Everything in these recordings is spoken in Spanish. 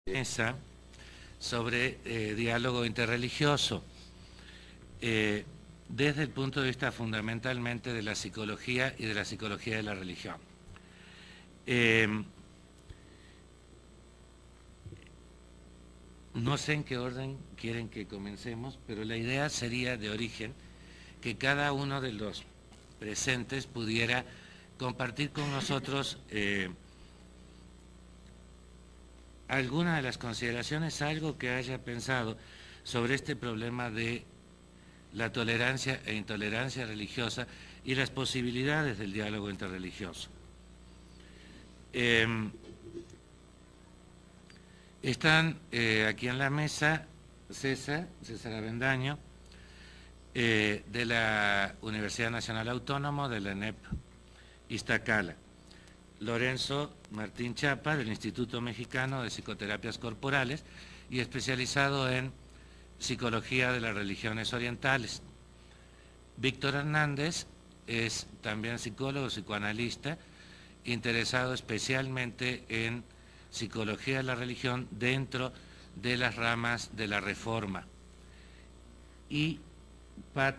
Mesa sobre diálogo interreligioso, desde el punto de vista fundamentalmente de la psicología y de la psicología de la religión. No sé en qué orden quieren que comencemos, pero la idea sería de origen que cada uno de los presentes pudiera compartir con nosotros alguna de las consideraciones, algo que haya pensado sobre este problema de la tolerancia e intolerancia religiosa y las posibilidades del diálogo interreligioso. Están aquí en la mesa César Avendaño, de la Universidad Nacional Autónoma, de la ENEP Iztacala; Lorenzo Martín Chapa, del Instituto Mexicano de Psicoterapias Corporales y especializado en Psicología de las Religiones Orientales; Víctor Hernández es también psicólogo, psicoanalista, interesado especialmente en Psicología de la Religión dentro de las ramas de la Reforma. Y Pat,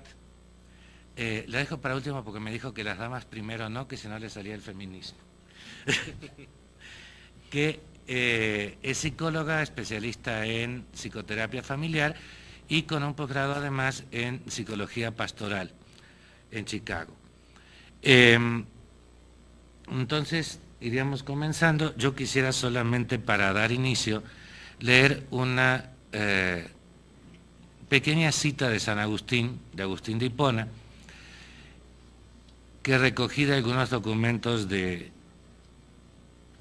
la dejo para último porque me dijo que las damas primero no, que si no le salía el feminismo. Que es psicóloga, especialista en psicoterapia familiar y con un posgrado además en psicología pastoral en Chicago. Entonces, iríamos comenzando. Yo quisiera solamente, para dar inicio, leer una pequeña cita de San Agustín, de Agustín de Hipona, que recogí de algunos documentos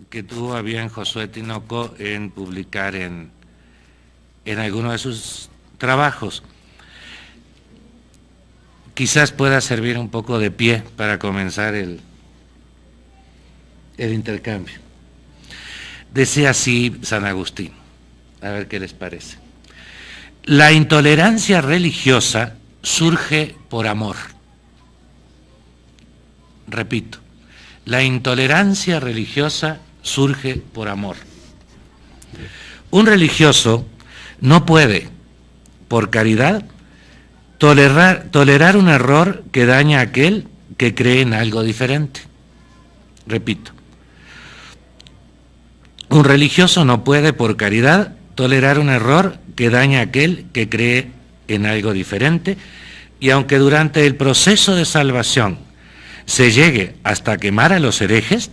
que tuvo a bien Josué Tinoco en publicar en alguno de sus trabajos. Quizás pueda servir un poco de pie para comenzar el intercambio. Decía así San Agustín, a ver qué les parece. La intolerancia religiosa surge por amor. Repito, la intolerancia religiosa surge por amor. Un religioso no puede, por caridad, tolerar un error que daña a aquel que cree en algo diferente. Repito, un religioso no puede, por caridad, tolerar un error que daña a aquel que cree en algo diferente, y aunque durante el proceso de salvación se llegue hasta quemar a los herejes,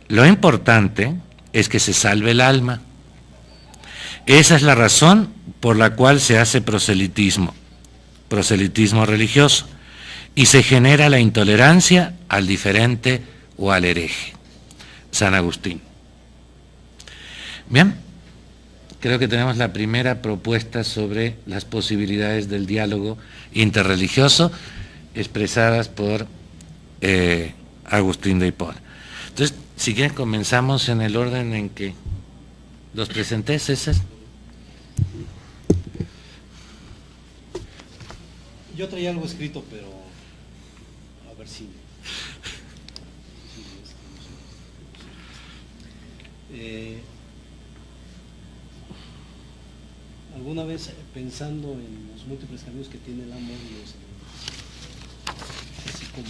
lo importante es que se salve el alma. Esa es la razón por la cual se hace proselitismo religioso, y se genera la intolerancia al diferente o al hereje. San Agustín. Bien, creo que tenemos la primera propuesta sobre las posibilidades del diálogo interreligioso expresadas por Agustín de Hipona. Entonces, si quieren, comenzamos en el orden en que los presenté, César. Yo traía algo escrito, pero a ver si... alguna vez, pensando en los múltiples caminos que tiene el amor, así como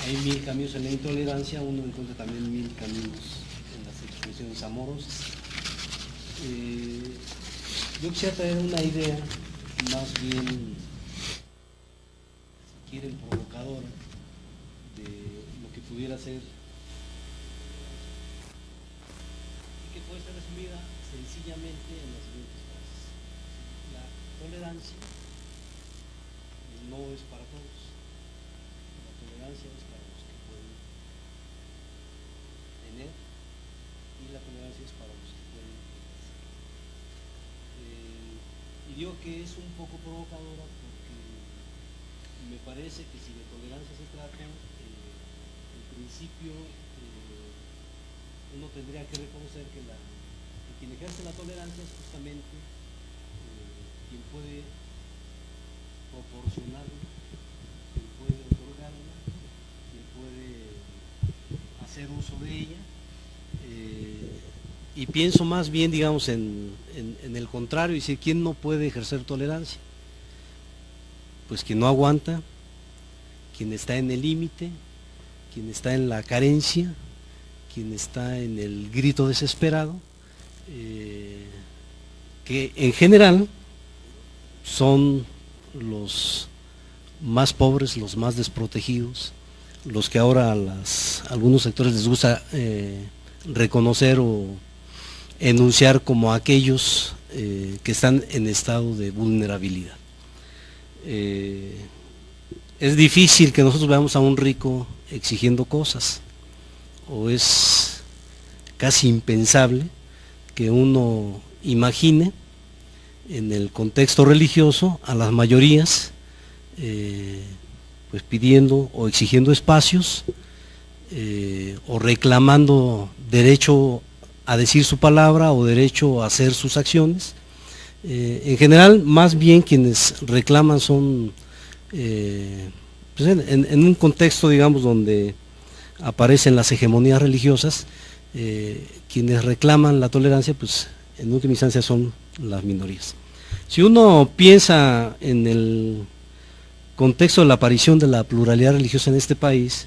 hay 1000 caminos en la intolerancia, uno encuentra también 1000 caminos en las expresiones amorosas. Yo quisiera traer una idea más bien, si quieren, provocadora de lo que pudiera ser, y que puede ser resumida sencillamente en las siguientes frases. La tolerancia no es para todos. La tolerancia es para los que pueden tener, y la tolerancia es para los que pueden ejercer. Y digo que es un poco provocadora porque me parece que si de tolerancia se trata, en principio uno tendría que reconocer que quien ejerce la tolerancia es justamente quien puede proporcionarla, quien puede otorgarla, quien puede hacer uso de ella, Y pienso más bien, digamos, en el contrario, decir, ¿quién no puede ejercer tolerancia? Pues quien no aguanta, quien está en el límite, quien está en la carencia, quien está en el grito desesperado, que en general son los más pobres, los más desprotegidos, los que ahora a algunos sectores les gusta reconocer o enunciar como aquellos que están en estado de vulnerabilidad. Es difícil que nosotros veamos a un rico exigiendo cosas, o es casi impensable que uno imagine en el contexto religioso a las mayorías pues pidiendo o exigiendo espacios o reclamando derecho a decir su palabra o derecho a hacer sus acciones. En general, más bien quienes reclaman son pues en un contexto, digamos, donde aparecen las hegemonías religiosas, quienes reclaman la tolerancia, pues en última instancia son las minorías. Si uno piensa en el contexto de la aparición de la pluralidad religiosa en este país,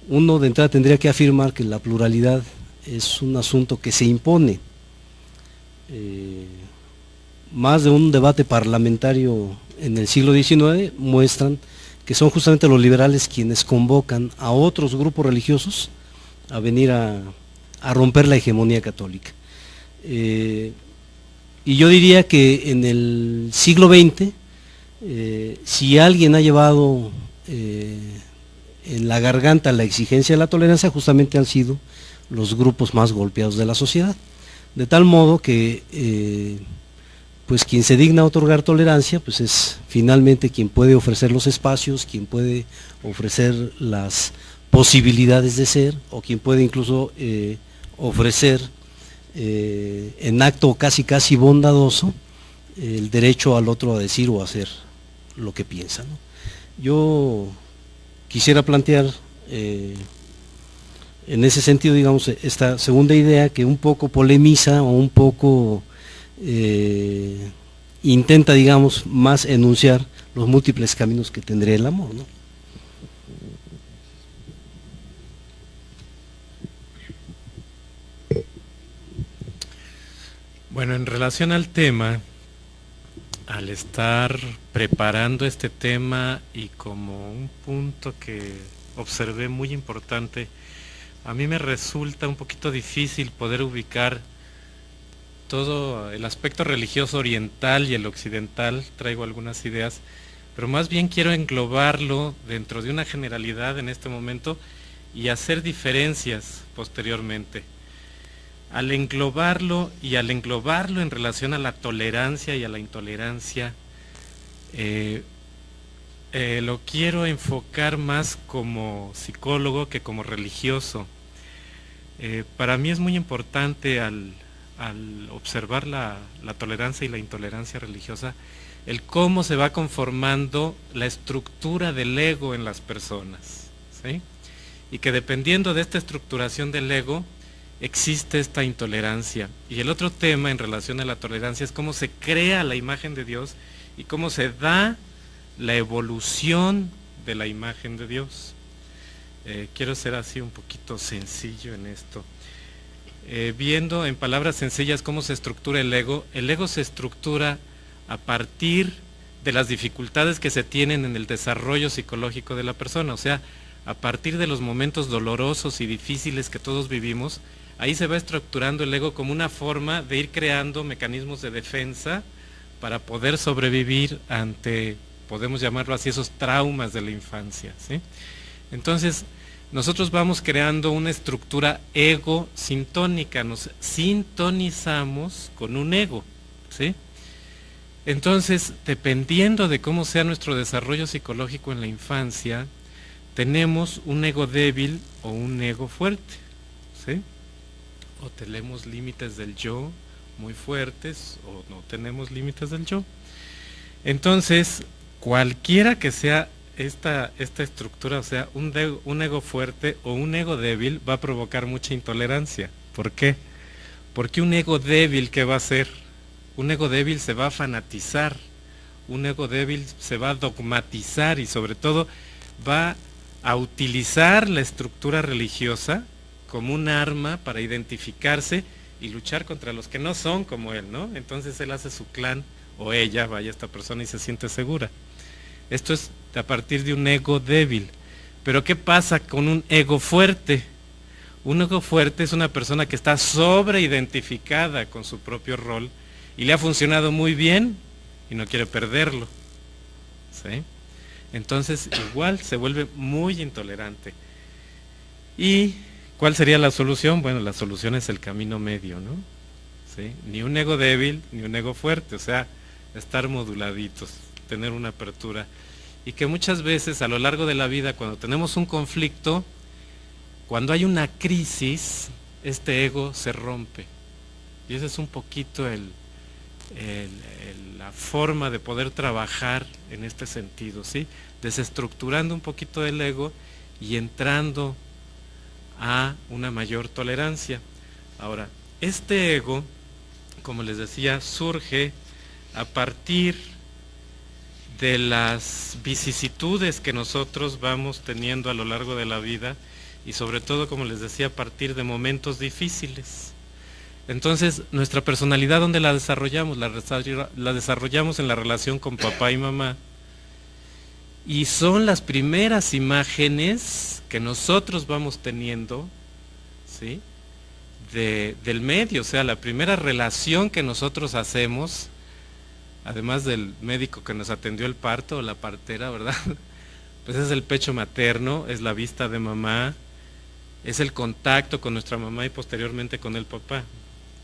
uno de entrada tendría que afirmar que la pluralidad es un asunto que se impone. Más de un debate parlamentario en el siglo XIX muestran que son justamente los liberales quienes convocan a otros grupos religiosos a venir a romper la hegemonía católica. Y yo diría que en el siglo XX, si alguien ha llevado en la garganta la exigencia de la tolerancia, justamente han sido los grupos más golpeados de la sociedad, de tal modo que pues quien se digna a otorgar tolerancia pues es finalmente quien puede ofrecer los espacios, quien puede ofrecer las posibilidades de ser, o quien puede incluso ofrecer en acto casi bondadoso el derecho al otro a decir o a hacer lo que piensa, ¿no? Yo quisiera plantear en ese sentido, digamos, esta segunda idea que un poco polemiza o un poco intenta, digamos, más enunciar los múltiples caminos que tendría el amor, ¿no? Bueno, en relación al tema, al estar preparando este tema y como un punto que observé muy importante, a mí me resulta un poquito difícil poder ubicar todo el aspecto religioso oriental y el occidental. Traigo algunas ideas, pero más bien quiero englobarlo dentro de una generalidad en este momento y hacer diferencias posteriormente. Al englobarlo en relación a la tolerancia y a la intolerancia, lo quiero enfocar más como psicólogo que como religioso. Para mí es muy importante al observar la tolerancia y la intolerancia religiosa, el cómo se va conformando la estructura del ego en las personas, ¿sí? Y que dependiendo de esta estructuración del ego, existe esta intolerancia. Y el otro tema en relación a la tolerancia es cómo se crea la imagen de Dios y cómo se da la evolución de la imagen de Dios. Quiero ser así un poquito sencillo en esto. Viendo en palabras sencillas cómo se estructura el ego se estructura a partir de las dificultades que se tienen en el desarrollo psicológico de la persona, o sea, a partir de los momentos dolorosos y difíciles que todos vivimos. Ahí se va estructurando el ego como una forma de ir creando mecanismos de defensa para poder sobrevivir ante, podemos llamarlo así, esos traumas de la infancia, ¿sí? Entonces, nosotros vamos creando una estructura ego sintónica, nos sintonizamos con un ego, ¿sí? Entonces, dependiendo de cómo sea nuestro desarrollo psicológico en la infancia, tenemos un ego débil o un ego fuerte, ¿sí? O tenemos límites del yo muy fuertes o no tenemos límites del yo. Entonces, cualquiera que sea esta estructura, o sea, un ego fuerte o un ego débil, va a provocar mucha intolerancia. ¿Por qué? Porque un ego débil, ¿qué va a hacer? Un ego débil se va a fanatizar, un ego débil se va a dogmatizar y sobre todo va a utilizar la estructura religiosa como un arma para identificarse y luchar contra los que no son como él, ¿no? Entonces él hace su clan, o ella, vaya esta persona, y se siente segura. Esto es a partir de un ego débil. Pero ¿qué pasa con un ego fuerte? Un ego fuerte es una persona que está sobreidentificada con su propio rol y le ha funcionado muy bien y no quiere perderlo, ¿sí? Entonces igual se vuelve muy intolerante. ¿Y cuál sería la solución? Bueno, la solución es el camino medio, ¿no? ¿Sí? Ni un ego débil, ni un ego fuerte, o sea, estar moduladitos, tener una apertura. Y que muchas veces a lo largo de la vida, cuando tenemos un conflicto, cuando hay una crisis, este ego se rompe. Y esa es un poquito la forma de poder trabajar en este sentido, ¿sí? Desestructurando un poquito el ego y entrando a una mayor tolerancia. Ahora, este ego, como les decía, surge a partir de las vicisitudes que nosotros vamos teniendo a lo largo de la vida y sobre todo, como les decía, a partir de momentos difíciles. Entonces, nuestra personalidad, ¿dónde la desarrollamos? La desarrollamos en la relación con papá y mamá. Y son las primeras imágenes que nosotros vamos teniendo, ¿sí? Del medio, o sea, la primera relación que nosotros hacemos, además del médico que nos atendió el parto o la partera, ¿verdad? Pues es el pecho materno, es la vista de mamá, es el contacto con nuestra mamá y posteriormente con el papá,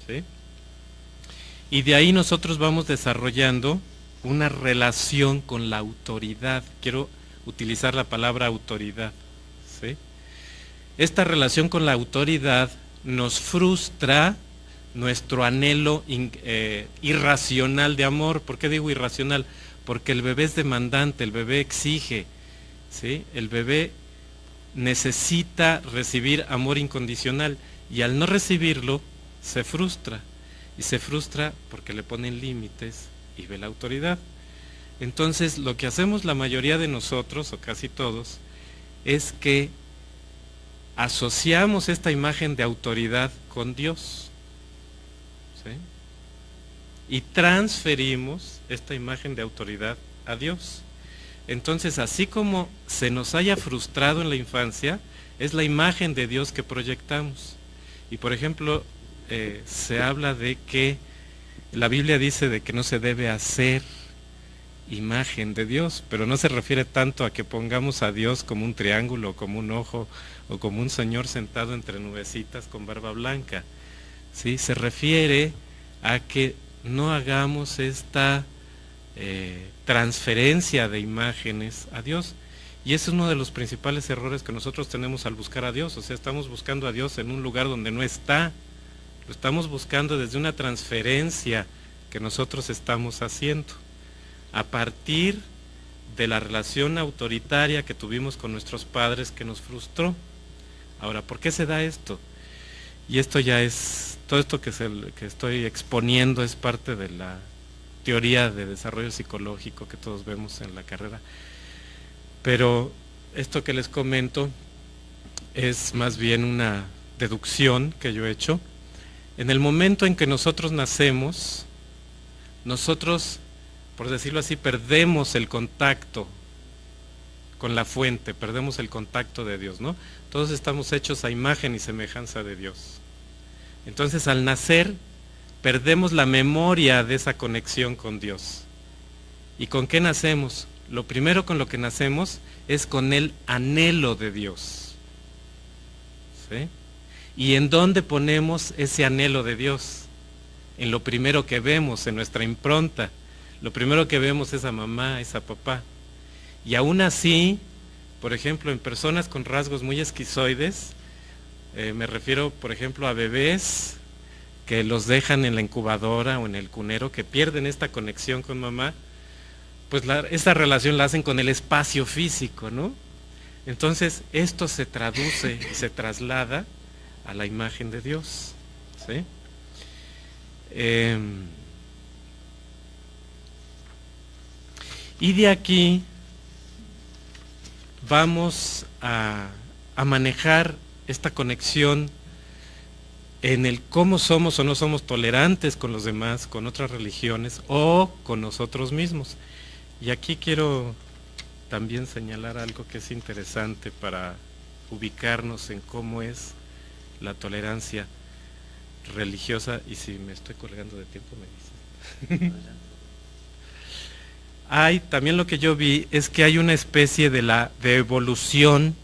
¿sí? Y de ahí nosotros vamos desarrollando una relación con la autoridad. Quiero utilizar la palabra autoridad, ¿sí? Esta relación con la autoridad nos frustra nuestro anhelo irracional de amor. ¿Por qué digo irracional? Porque el bebé es demandante, el bebé exige, ¿sí? El bebé necesita recibir amor incondicional y al no recibirlo se frustra, y se frustra porque le ponen límites y ve la autoridad. Entonces lo que hacemos la mayoría de nosotros, o casi todos, es que asociamos esta imagen de autoridad con Dios, ¿sí? Y transferimos esta imagen de autoridad a Dios. Entonces, así como se nos haya frustrado en la infancia, es la imagen de Dios que proyectamos. Y por ejemplo, se habla de que la Biblia dice de que no se debe hacer imagen de Dios, pero no se refiere tanto a que pongamos a Dios como un triángulo, como un ojo, o como un señor sentado entre nubecitas con barba blanca, ¿sí? Se refiere a que no hagamos esta transferencia de imágenes a Dios. Y ese es uno de los principales errores que nosotros tenemos al buscar a Dios. O sea, estamos buscando a Dios en un lugar donde no está. Lo estamos buscando desde una transferencia que nosotros estamos haciendo, a partir de la relación autoritaria que tuvimos con nuestros padres que nos frustró. Ahora, ¿por qué se da esto? Y esto ya es, todo esto que estoy exponiendo es parte de la teoría de desarrollo psicológico que todos vemos en la carrera. Pero esto que les comento es más bien una deducción que yo he hecho. En el momento en que nosotros nacemos, nosotros, por decirlo así, perdemos el contacto con la fuente, perdemos el contacto de Dios, ¿no? Todos estamos hechos a imagen y semejanza de Dios. Entonces, al nacer, perdemos la memoria de esa conexión con Dios. ¿Y con qué nacemos? Lo primero con lo que nacemos es con el anhelo de Dios, ¿sí? ¿Y en dónde ponemos ese anhelo de Dios? En lo primero que vemos, en nuestra impronta. Lo primero que vemos es a mamá, es a papá. Y aún así, por ejemplo, en personas con rasgos muy esquizoides, me refiero, por ejemplo, a bebés que los dejan en la incubadora o en el cunero, que pierden esta conexión con mamá, pues esta relación la hacen con el espacio físico, ¿no? Entonces, esto se traduce y se traslada a la imagen de Dios, ¿sí? Y de aquí vamos a manejar esta conexión en el cómo somos o no somos tolerantes con los demás, con otras religiones o con nosotros mismos. Y aquí quiero también señalar algo que es interesante para ubicarnos en cómo es la tolerancia religiosa, y si me estoy colgando de tiempo me dices. Hay, también lo que yo vi es que hay una especie de evolución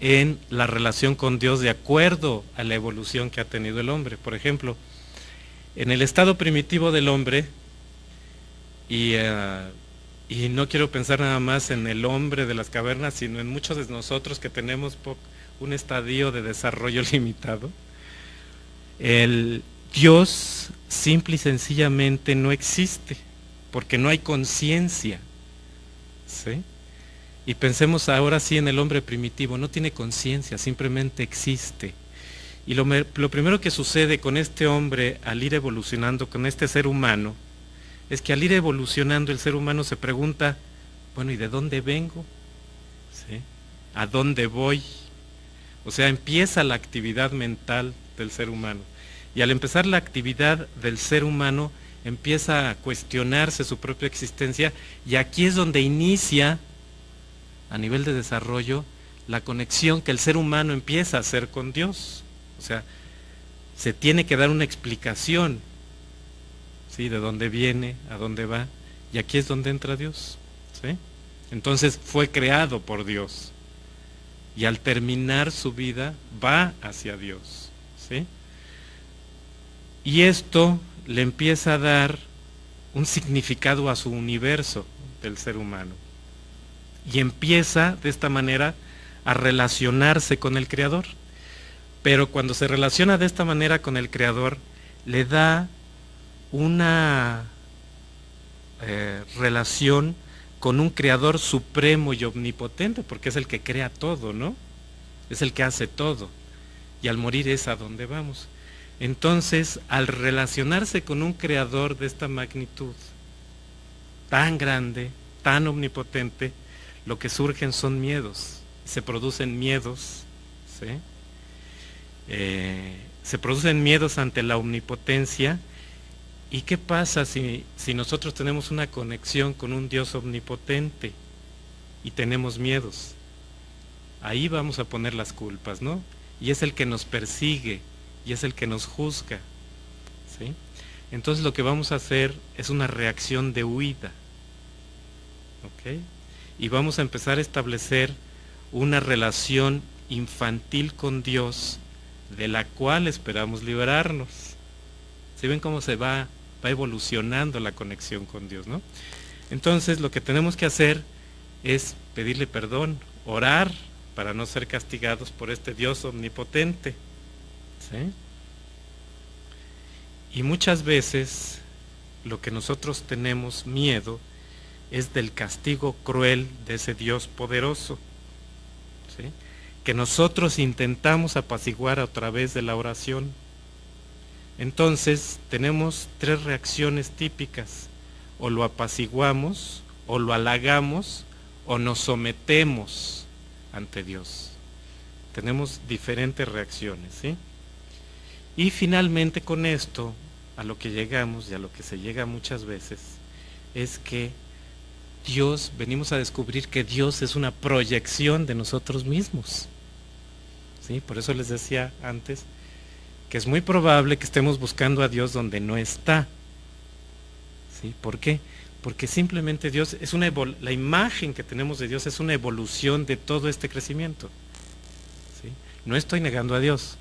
en la relación con Dios de acuerdo a la evolución que ha tenido el hombre. Por ejemplo, en el estado primitivo del hombre, y no quiero pensar nada más en el hombre de las cavernas, sino en muchos de nosotros que tenemos un estadio de desarrollo limitado, el Dios simple y sencillamente no existe, porque no hay conciencia, ¿sí? Y pensemos ahora sí en el hombre primitivo, no tiene conciencia, simplemente existe. Y lo primero que sucede con este hombre al ir evolucionando, con este ser humano, es que al ir evolucionando el ser humano se pregunta, bueno, ¿y de dónde vengo? ¿Sí? ¿A dónde voy? O sea, empieza la actividad mental del ser humano. Y al empezar la actividad del ser humano, empieza a cuestionarse su propia existencia, y aquí es donde inicia, a nivel de desarrollo, la conexión que el ser humano empieza a hacer con Dios. O sea, se tiene que dar una explicación, ¿sí? De dónde viene, a dónde va, y aquí es donde entra Dios, ¿sí? Entonces fue creado por Dios, y al terminar su vida va hacia Dios, ¿sí? Y esto le empieza a dar un significado a su universo del ser humano, y empieza de esta manera a relacionarse con el Creador. Pero cuando se relaciona de esta manera con el Creador, le da una relación con un Creador supremo y omnipotente, porque es el que crea todo, ¿no? Es el que hace todo, y al morir es a donde vamos. Entonces, al relacionarse con un Creador de esta magnitud, tan grande, tan omnipotente, lo que surgen son miedos, se producen miedos, ¿sí? Se producen miedos ante la omnipotencia. ¿Y qué pasa si nosotros tenemos una conexión con un Dios omnipotente y tenemos miedos? Ahí vamos a poner las culpas, ¿no? Y es el que nos persigue, y es el que nos juzga, ¿sí? Entonces lo que vamos a hacer es una reacción de huida, ¿ok? Y vamos a empezar a establecer una relación infantil con Dios, de la cual esperamos liberarnos. ¿Sí ven cómo se va evolucionando la conexión con Dios, ¿no? Entonces lo que tenemos que hacer es pedirle perdón, orar para no ser castigados por este Dios omnipotente, ¿sí? Y muchas veces lo que nosotros tenemos miedo es del castigo cruel de ese Dios poderoso, ¿sí? Que nosotros intentamos apaciguar a través de la oración. Entonces tenemos tres reacciones típicas: o lo apaciguamos, o lo halagamos, o nos sometemos ante Dios. Tenemos diferentes reacciones, ¿sí? Y finalmente con esto, a lo que llegamos, y a lo que se llega muchas veces, es que Dios, venimos a descubrir que Dios es una proyección de nosotros mismos, ¿sí? Por eso les decía antes que es muy probable que estemos buscando a Dios donde no está, ¿sí? ¿Por qué? Porque simplemente Dios es la imagen que tenemos de Dios es una evolución de todo este crecimiento, ¿sí? No estoy negando a Dios,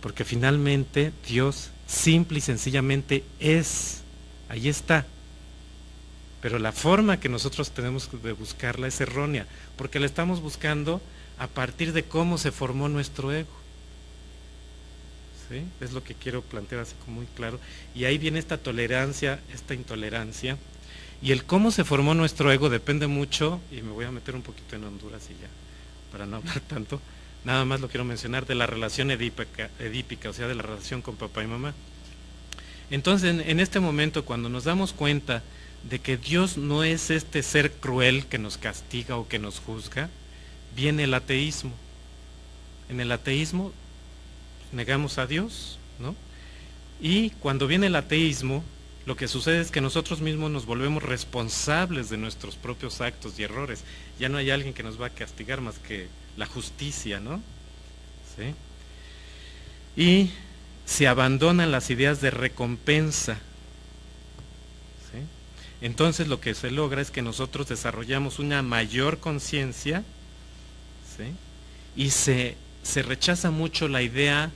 porque finalmente Dios simple y sencillamente es, ahí está. Pero la forma que nosotros tenemos de buscarla es errónea, porque la estamos buscando a partir de cómo se formó nuestro ego, ¿sí? Es lo que quiero plantear así como muy claro. Y ahí viene esta tolerancia, esta intolerancia. Y el cómo se formó nuestro ego depende mucho, y me voy a meter un poquito en Honduras y ya, para no hablar tanto, nada más lo quiero mencionar, de la relación edípica, o sea, de la relación con papá y mamá. Entonces, en este momento, cuando nos damos cuenta de que Dios no es este ser cruel que nos castiga o que nos juzga, viene el ateísmo. En el ateísmo negamos a Dios, ¿no? Y cuando viene el ateísmo, lo que sucede es que nosotros mismos nos volvemos responsables de nuestros propios actos y errores. Ya no hay alguien que nos va a castigar más que la justicia, ¿no? ¿Sí? Y se abandonan las ideas de recompensa. ¿Sí? Entonces lo que se logra es que nosotros desarrollamos una mayor conciencia, ¿sí? Y se rechaza mucho la idea,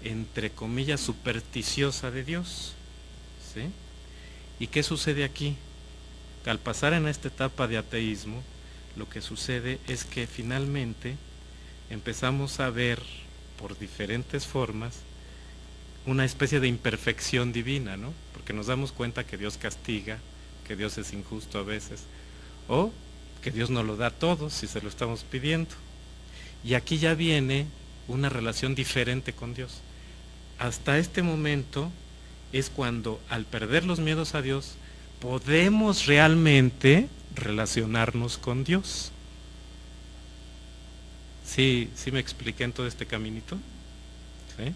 entre comillas, supersticiosa de Dios. ¿Sí? ¿Y qué sucede aquí? Al pasar en esta etapa de ateísmo, lo que sucede es que finalmente empezamos a ver por diferentes formas una especie de imperfección divina, ¿no? Porque nos damos cuenta que Dios castiga, que Dios es injusto a veces, o que Dios nos lo da todo si se lo estamos pidiendo. Y aquí ya viene una relación diferente con Dios. Hasta este momento es cuando, al perder los miedos a Dios, podemos realmente relacionarnos con Dios. ¿Sí me expliqué en todo este caminito? ¿Sí?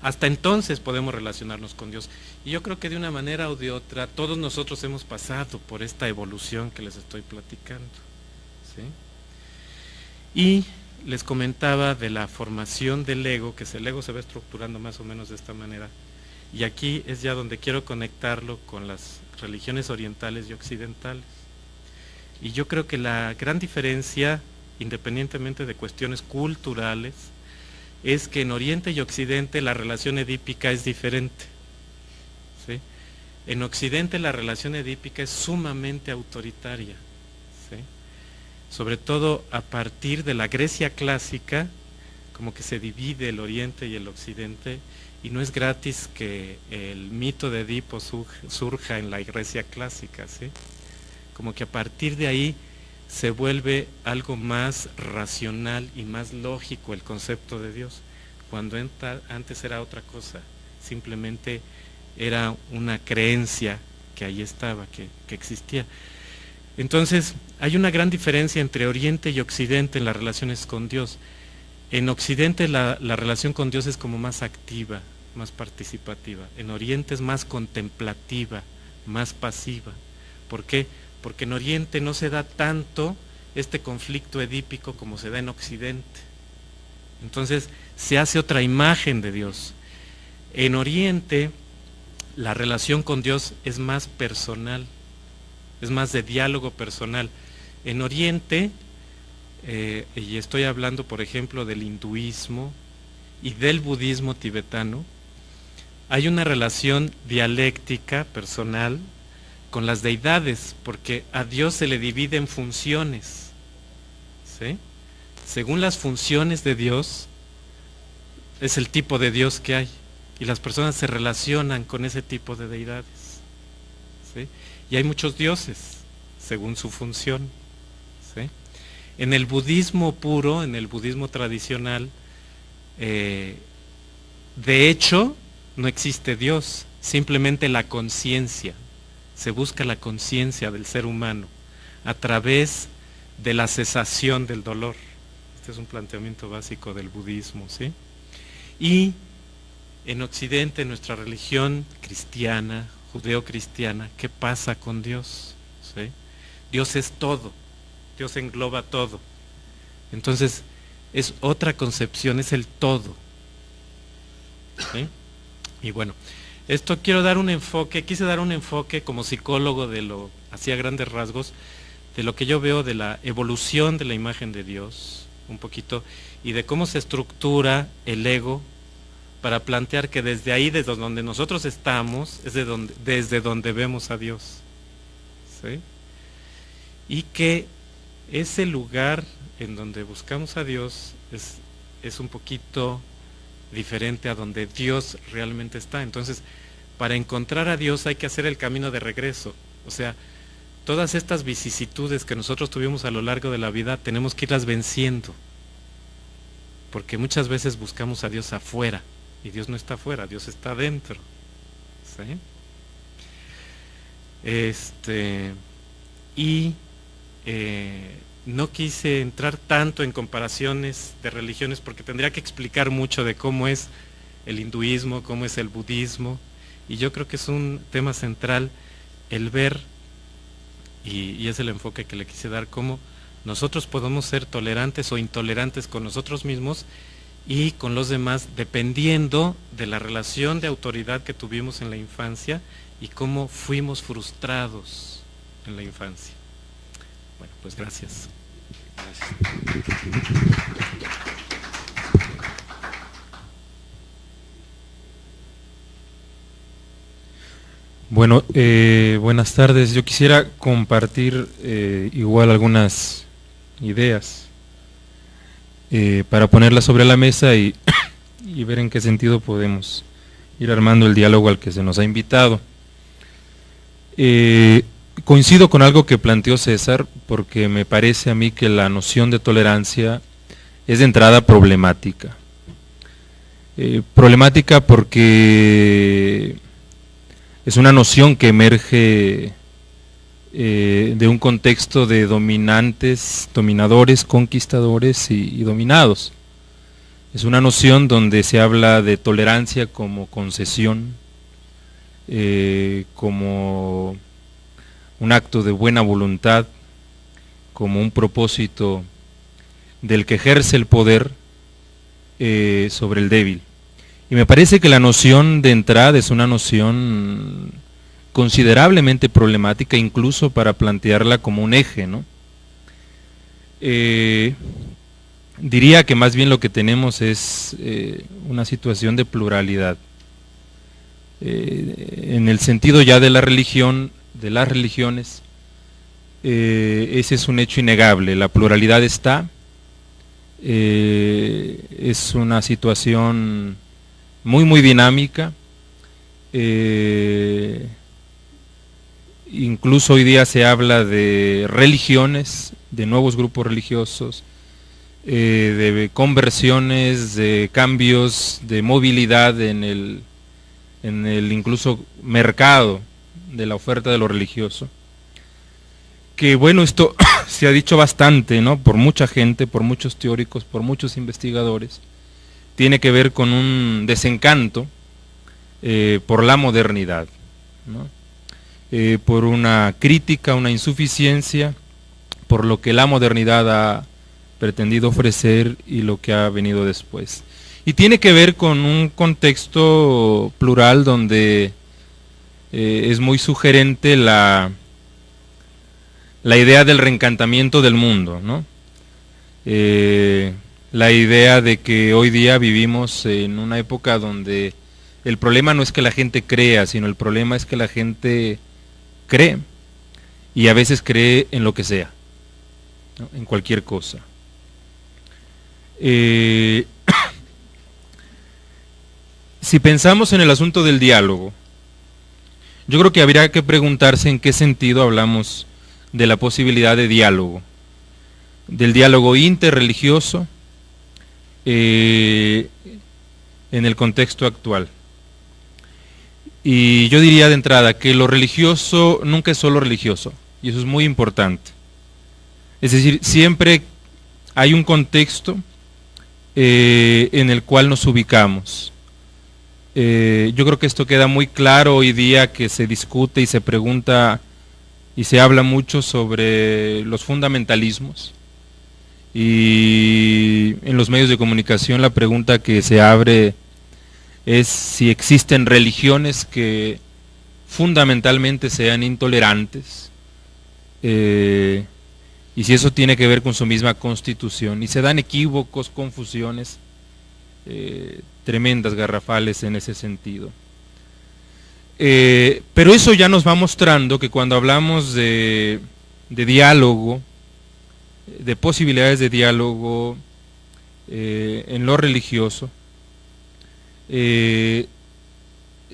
Hasta entonces podemos relacionarnos con Dios. Y yo creo que de una manera o de otra, todos nosotros hemos pasado por esta evolución que les estoy platicando. ¿Sí? Y les comentaba de la formación del ego, que el ego se va estructurando más o menos de esta manera. Y aquí es ya donde quiero conectarlo con las religiones orientales y occidentales. Y yo creo que la gran diferencia, independientemente de cuestiones culturales, es que en Oriente y Occidente la relación edípica es diferente. ¿Sí? En Occidente la relación edípica es sumamente autoritaria. ¿Sí? Sobre todo a partir de la Grecia clásica, como que se divide el Oriente y el Occidente, y no es gratis que el mito de Edipo surja en la Grecia clásica, ¿sí? Como que a partir de ahí se vuelve algo más racional y más lógico el concepto de Dios, cuando antes era otra cosa, simplemente era una creencia que ahí estaba, que existía. Entonces, hay una gran diferencia entre Oriente y Occidente en las relaciones con Dios. En Occidente la relación con Dios es como más activa, más participativa. En Oriente es más contemplativa, más pasiva. ¿Por qué? Porque en Oriente no se da tanto este conflicto edípico como se da en Occidente. Entonces se hace otra imagen de Dios. En Oriente la relación con Dios es más personal, es más de diálogo personal. En Oriente, y estoy hablando por ejemplo del hinduismo y del budismo tibetano, hay una relación dialéctica personal con las deidades, porque a Dios se le divide en funciones, ¿sí? Según las funciones de Dios, es el tipo de Dios que hay, y las personas se relacionan con ese tipo de deidades, ¿sí? Y hay muchos dioses, según su función, ¿sí? En el budismo puro, en el budismo tradicional, de hecho, no existe Dios, simplemente la conciencia. Se busca la conciencia del ser humano a través de la cesación del dolor. Este es un planteamiento básico del budismo, ¿sí? Y en Occidente, en nuestra religión cristiana, judeo-cristiana, ¿qué pasa con Dios? ¿Sí? Dios es todo, Dios engloba todo. Entonces, es otra concepción, es el todo. ¿Sí? Y bueno, esto quise dar un enfoque como psicólogo de lo, así a grandes rasgos, de lo que yo veo de la evolución de la imagen de Dios, un poquito, y de cómo se estructura el ego, para plantear que desde ahí, desde donde nosotros estamos, es desde donde vemos a Dios. ¿Sí? Y que ese lugar en donde buscamos a Dios es un poquito diferente a donde Dios realmente está. Entonces, para encontrar a Dios hay que hacer el camino de regreso. O sea, todas estas vicisitudes que nosotros tuvimos a lo largo de la vida, tenemos que irlas venciendo. Porque muchas veces buscamos a Dios afuera, y Dios no está afuera, Dios está adentro. ¿sí? Y no quise entrar tanto en comparaciones de religiones porque tendría que explicar mucho de cómo es el hinduismo, cómo es el budismo, y yo creo que es un tema central el ver, y es el enfoque que le quise dar, cómo nosotros podemos ser tolerantes o intolerantes con nosotros mismos y con los demás, dependiendo de la relación de autoridad que tuvimos en la infancia y cómo fuimos frustrados en la infancia. Bueno, pues gracias. Bueno, buenas tardes. Yo quisiera compartir igual algunas ideas para ponerlas sobre la mesa y ver en qué sentido podemos ir armando el diálogo al que se nos ha invitado. Coincido con algo que planteó César, porque me parece a mí que la noción de tolerancia es de entrada problemática. Problemática porque es una noción que emerge de un contexto de dominantes, dominadores, conquistadores y dominados. Es una noción donde se habla de tolerancia como concesión, como un acto de buena voluntad, como un propósito del que ejerce el poder sobre el débil. Y me parece que la noción de entrada es una noción considerablemente problemática, incluso para plantearla como un eje, ¿no? Diría que más bien lo que tenemos es una situación de pluralidad. En el sentido ya de la religión, de las religiones, ese es un hecho innegable, la pluralidad está, es una situación muy dinámica, incluso hoy día se habla de religiones, de nuevos grupos religiosos, de conversiones, de cambios, de movilidad en el incluso mercado de la oferta de lo religioso. Que bueno, esto se ha dicho bastante, ¿no? Por mucha gente, por muchos teóricos, por muchos investigadores. Tiene que ver con un desencanto por la modernidad, ¿no? Por una crítica, una insuficiencia, por lo que la modernidad ha pretendido ofrecer y lo que ha venido después. Y tiene que ver con un contexto plural donde es muy sugerente la idea del reencantamiento del mundo, ¿no? La idea de que hoy día vivimos en una época donde el problema no es que la gente crea, sino el problema es que la gente cree, y a veces cree en lo que sea, ¿no? En cualquier cosa. Si pensamos en el asunto del diálogo, yo creo que habría que preguntarse en qué sentido hablamos de la posibilidad de diálogo, del diálogo interreligioso en el contexto actual. Y yo diría de entrada que lo religioso nunca es solo religioso, y eso es muy importante. Es decir, siempre hay un contexto en el cual nos ubicamos. Yo creo que esto queda muy claro hoy día, que se discute y se pregunta y se habla mucho sobre los fundamentalismos, y en los medios de comunicación la pregunta que se abre es si existen religiones que fundamentalmente sean intolerantes, y si eso tiene que ver con su misma constitución, y se dan equívocos, confusiones tremendas, garrafales en ese sentido. Pero eso ya nos va mostrando que cuando hablamos de diálogo, de posibilidades de diálogo en lo religioso,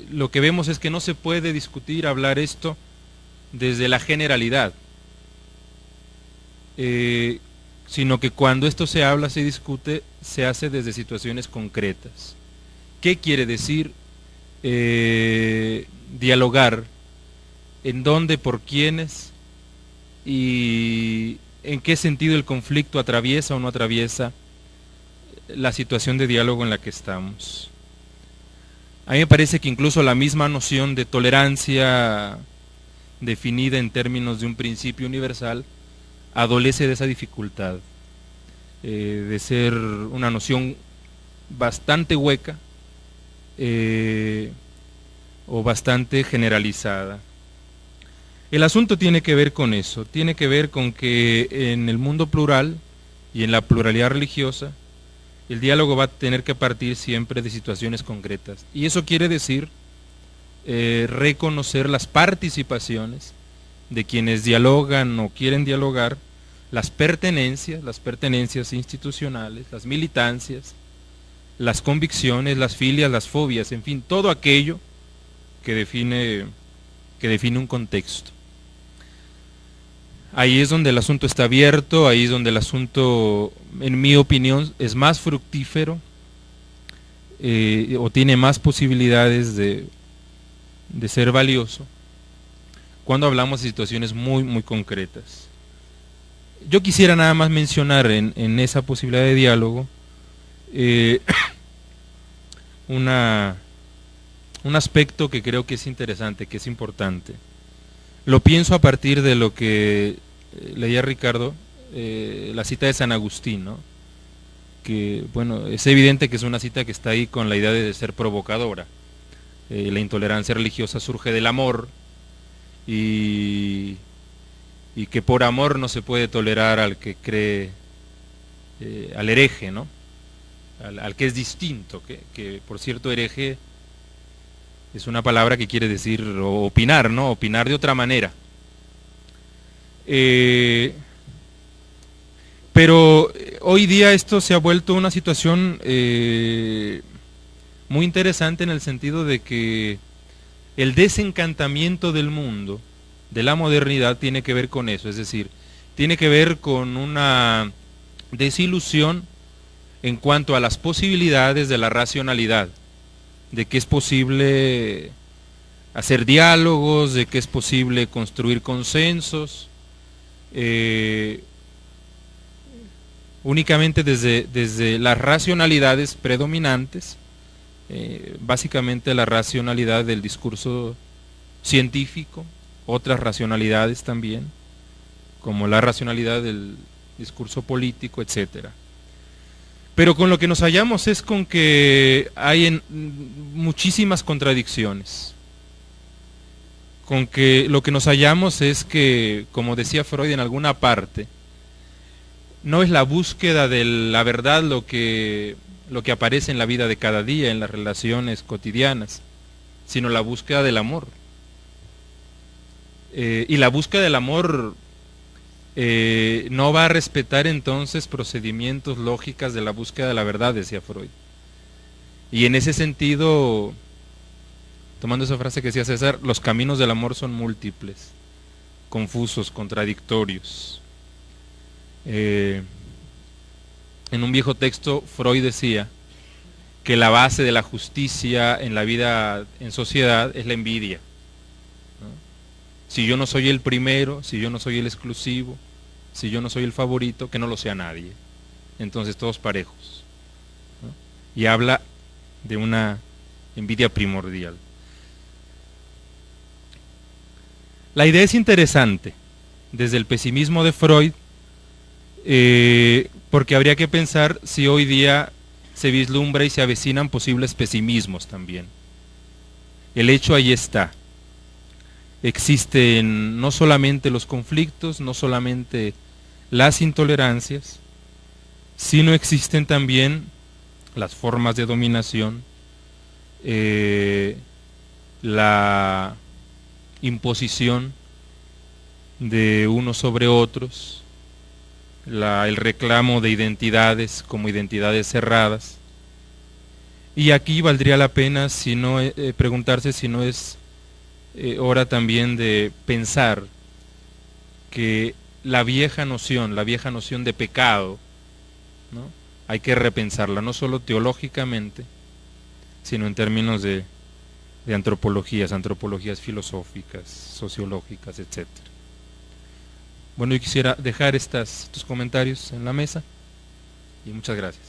lo que vemos es que no se puede discutir, hablar esto desde la generalidad, sino que cuando esto se habla, se discute, se hace desde situaciones concretas. ¿Qué quiere decir dialogar en dónde, por quiénes y en qué sentido el conflicto atraviesa o no atraviesa la situación de diálogo en la que estamos. A mí me parece que incluso la misma noción de tolerancia definida en términos de un principio universal adolece de esa dificultad, de ser una noción bastante hueca o bastante generalizada. El asunto tiene que ver con eso, tiene que ver con que en el mundo plural y en la pluralidad religiosa, el diálogo va a tener que partir siempre de situaciones concretas. Y eso quiere decir reconocer las participaciones de quienes dialogan o quieren dialogar, las pertenencias institucionales, las militancias, las convicciones, las filias, las fobias, en fin, todo aquello que define un contexto. Ahí es donde el asunto está abierto, ahí es donde el asunto, en mi opinión, es más fructífero o tiene más posibilidades de ser valioso cuando hablamos de situaciones muy, muy concretas. Yo quisiera nada más mencionar en esa posibilidad de diálogo un aspecto que creo que es interesante, que es importante. Lo pienso a partir de lo que leía Ricardo, la cita de San Agustín, ¿no? Que, bueno, es evidente que es una cita que está ahí con la idea de ser provocadora. La intolerancia religiosa surge del amor y que por amor no se puede tolerar al que cree, al hereje, ¿no? Al que es distinto, que por cierto hereje es una palabra que quiere decir opinar, ¿no? Opinar de otra manera. Pero hoy día esto se ha vuelto una situación muy interesante en el sentido de que el desencantamiento del mundo, de la modernidad, tiene que ver con eso, es decir, tiene que ver con una desilusión en cuanto a las posibilidades de la racionalidad, de que es posible hacer diálogos, de que es posible construir consensos, únicamente desde las racionalidades predominantes, básicamente la racionalidad del discurso científico, otras racionalidades también, como la racionalidad del discurso político, etcétera. Pero con lo que nos hallamos es con que hay muchísimas contradicciones. Con que lo que nos hallamos es que, como decía Freud en alguna parte, no es la búsqueda de la verdad lo que aparece en la vida de cada día, en las relaciones cotidianas, sino la búsqueda del amor. Y la búsqueda del amor no va a respetar entonces procedimientos, lógicas de la búsqueda de la verdad, decía Freud. Y en ese sentido, tomando esa frase que decía César, los caminos del amor son múltiples, confusos, contradictorios. En un viejo texto Freud decía que la base de la justicia en la vida en sociedad es la envidia, ¿no? Si yo no soy el primero, si yo no soy el exclusivo, si yo no soy el favorito, que no lo sea nadie, entonces todos parejos, ¿no? Y habla de una envidia primordial. La idea es interesante desde el pesimismo de Freud, porque habría que pensar si hoy día se vislumbra y se avecinan posibles pesimismos también. El hecho ahí está. Existen no solamente los conflictos, no solamente las intolerancias, sino existen también las formas de dominación, la imposición de unos sobre otros, el reclamo de identidades como identidades cerradas. Y aquí valdría la pena preguntarse si no es hora también de pensar que la vieja noción de pecado, ¿no? Hay que repensarla, no solo teológicamente, sino en términos de de antropologías filosóficas, sociológicas, etc. Bueno, yo quisiera dejar estos comentarios en la mesa y muchas gracias.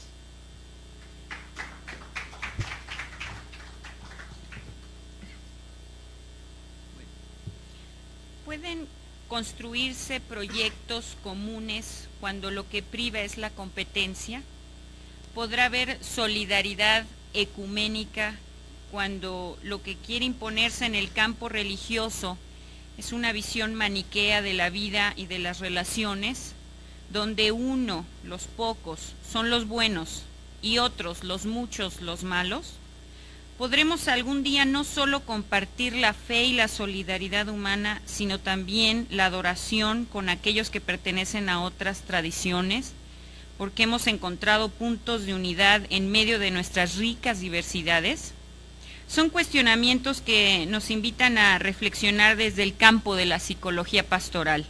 ¿Pueden construirse proyectos comunes cuando lo que priva es la competencia? ¿Podrá haber solidaridad ecuménica cuando lo que quiere imponerse en el campo religioso es una visión maniquea de la vida y de las relaciones, donde uno, los pocos, son los buenos y otros, los muchos, los malos? ¿Podremos algún día no solo compartir la fe y la solidaridad humana, sino también la adoración con aquellos que pertenecen a otras tradiciones? Porque hemos encontrado puntos de unidad en medio de nuestras ricas diversidades. Son cuestionamientos que nos invitan a reflexionar desde el campo de la psicología pastoral.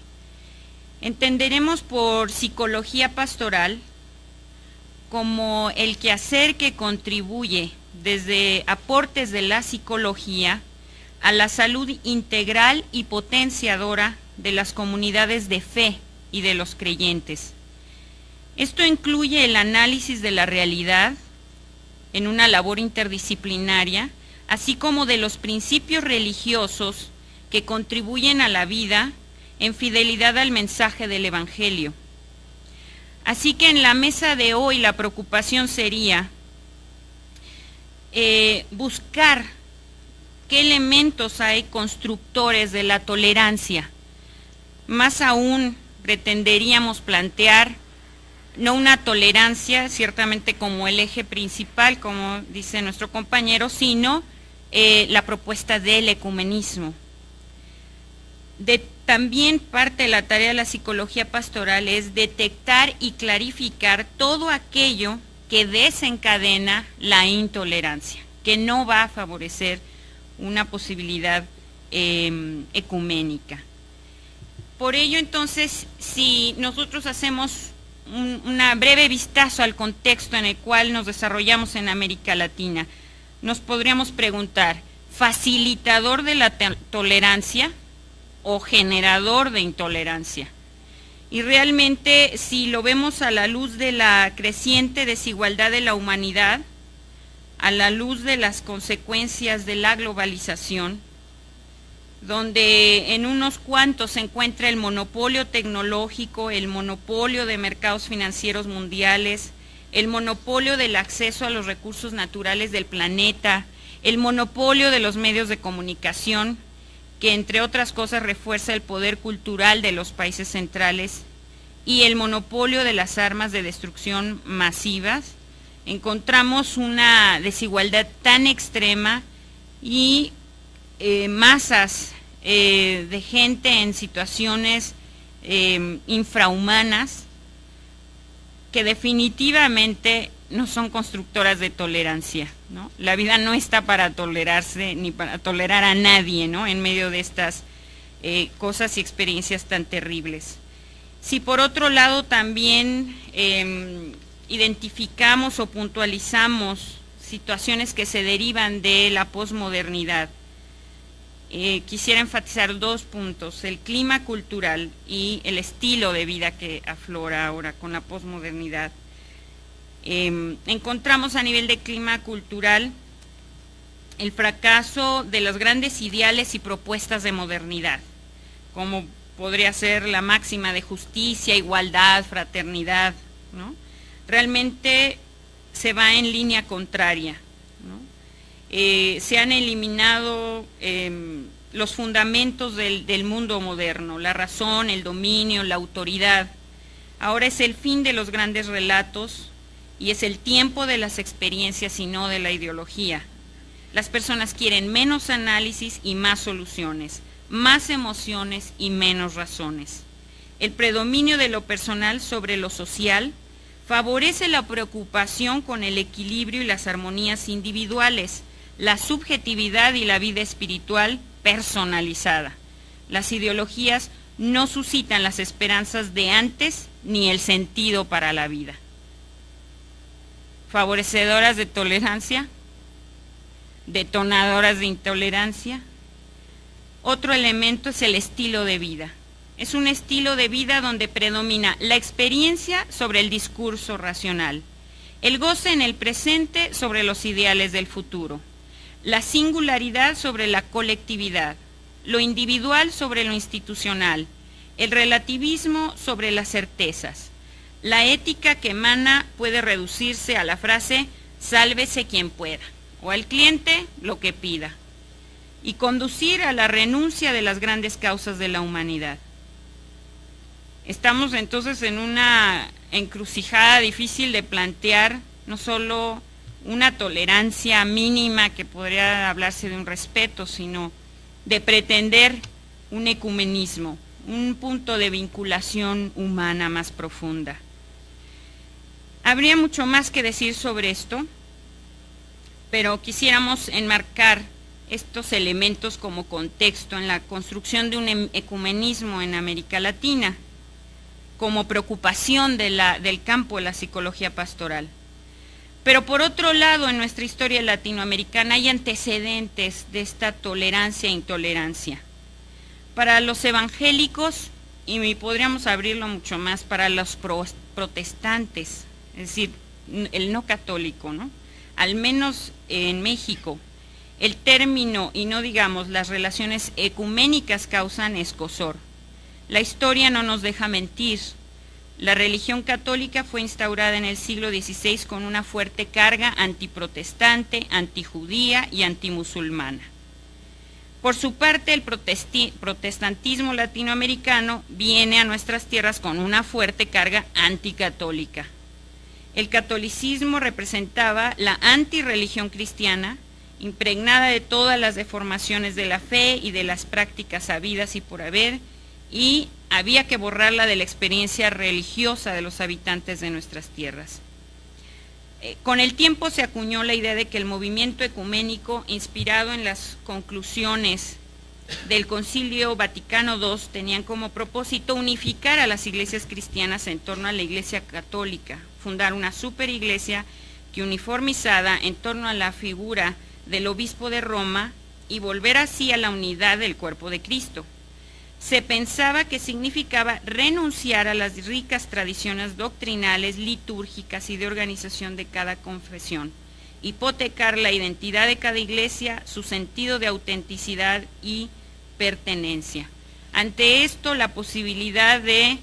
Entenderemos por psicología pastoral como el quehacer que contribuye desde aportes de la psicología a la salud integral y potenciadora de las comunidades de fe y de los creyentes. Esto incluye el análisis de la realidad en una labor interdisciplinaria, así como de los principios religiosos que contribuyen a la vida en fidelidad al mensaje del Evangelio. Así que en la mesa de hoy la preocupación sería buscar qué elementos hay constructores de la tolerancia. Más aún pretenderíamos plantear no una tolerancia ciertamente como el eje principal, como dice nuestro compañero, sino la propuesta del ecumenismo. También parte de la tarea de la psicología pastoral es detectar y clarificar todo aquello que desencadena la intolerancia, que no va a favorecer una posibilidad ecuménica. Por ello, entonces, si nosotros hacemos una breve vistazo al contexto en el cual nos desarrollamos en América Latina, nos podríamos preguntar, ¿facilitador de la tolerancia o generador de intolerancia? Y realmente, si lo vemos a la luz de la creciente desigualdad de la humanidad, a la luz de las consecuencias de la globalización, donde en unos cuantos se encuentra el monopolio tecnológico, el monopolio de mercados financieros mundiales, el monopolio del acceso a los recursos naturales del planeta, el monopolio de los medios de comunicación, que entre otras cosas refuerza el poder cultural de los países centrales, y el monopolio de las armas de destrucción masivas, encontramos una desigualdad tan extrema y masas de gente en situaciones infrahumanas que definitivamente no son constructoras de tolerancia, ¿no? La vida no está para tolerarse ni para tolerar a nadie, ¿no?, en medio de estas cosas y experiencias tan terribles. Si por otro lado también identificamos o puntualizamos situaciones que se derivan de la posmodernidad, quisiera enfatizar dos puntos: el clima cultural y el estilo de vida que aflora ahora con la posmodernidad. Encontramos a nivel de clima cultural el fracaso de los grandes ideales y propuestas de modernidad, como podría ser la máxima de justicia, igualdad, fraternidad, ¿no? Realmente se va en línea contraria, ¿no? Se han eliminado los fundamentos del mundo moderno, la razón, el dominio, la autoridad. Ahora es el fin de los grandes relatos y es el tiempo de las experiencias y no de la ideología. Las personas quieren menos análisis y más soluciones, más emociones y menos razones. El predominio de lo personal sobre lo social favorece la preocupación con el equilibrio y las armonías individuales, la subjetividad y la vida espiritual personalizada. Las ideologías no suscitan las esperanzas de antes ni el sentido para la vida. Favorecedoras de tolerancia, detonadoras de intolerancia. Otro elemento es el estilo de vida. Es un estilo de vida donde predomina la experiencia sobre el discurso racional, el goce en el presente sobre los ideales del futuro, la singularidad sobre la colectividad, lo individual sobre lo institucional, el relativismo sobre las certezas. La ética que emana puede reducirse a la frase sálvese quien pueda, o al cliente lo que pida, y conducir a la renuncia de las grandes causas de la humanidad. Estamos entonces en una encrucijada difícil de plantear, no solo una tolerancia mínima que podría hablarse de un respeto, sino de pretender un ecumenismo, un punto de vinculación humana más profunda. Habría mucho más que decir sobre esto, pero quisiéramos enmarcar estos elementos como contexto en la construcción de un ecumenismo en América Latina, como preocupación del campo de la psicología pastoral. Pero por otro lado, en nuestra historia latinoamericana hay antecedentes de esta tolerancia e intolerancia. Para los evangélicos, y podríamos abrirlo mucho más, para los protestantes, es decir, el no católico, ¿no? Al menos en México, el término, y no digamos las relaciones ecuménicas, causan escozor. La historia no nos deja mentir. La religión católica fue instaurada en el siglo XVI con una fuerte carga antiprotestante, antijudía y antimusulmana. Por su parte, el protestantismo latinoamericano viene a nuestras tierras con una fuerte carga anticatólica. El catolicismo representaba la antirreligión cristiana, impregnada de todas las deformaciones de la fe y de las prácticas habidas y por haber, y había que borrarla de la experiencia religiosa de los habitantes de nuestras tierras. Con el tiempo se acuñó la idea de que el movimiento ecuménico, inspirado en las conclusiones del Concilio Vaticano II, tenían como propósito unificar a las iglesias cristianas en torno a la Iglesia Católica, fundar una superiglesia que uniformizada en torno a la figura del obispo de Roma y volver así a la unidad del cuerpo de Cristo. Se pensaba que significaba renunciar a las ricas tradiciones doctrinales, litúrgicas y de organización de cada confesión, hipotecar la identidad de cada iglesia, su sentido de autenticidad y pertenencia. Ante esto, la posibilidad de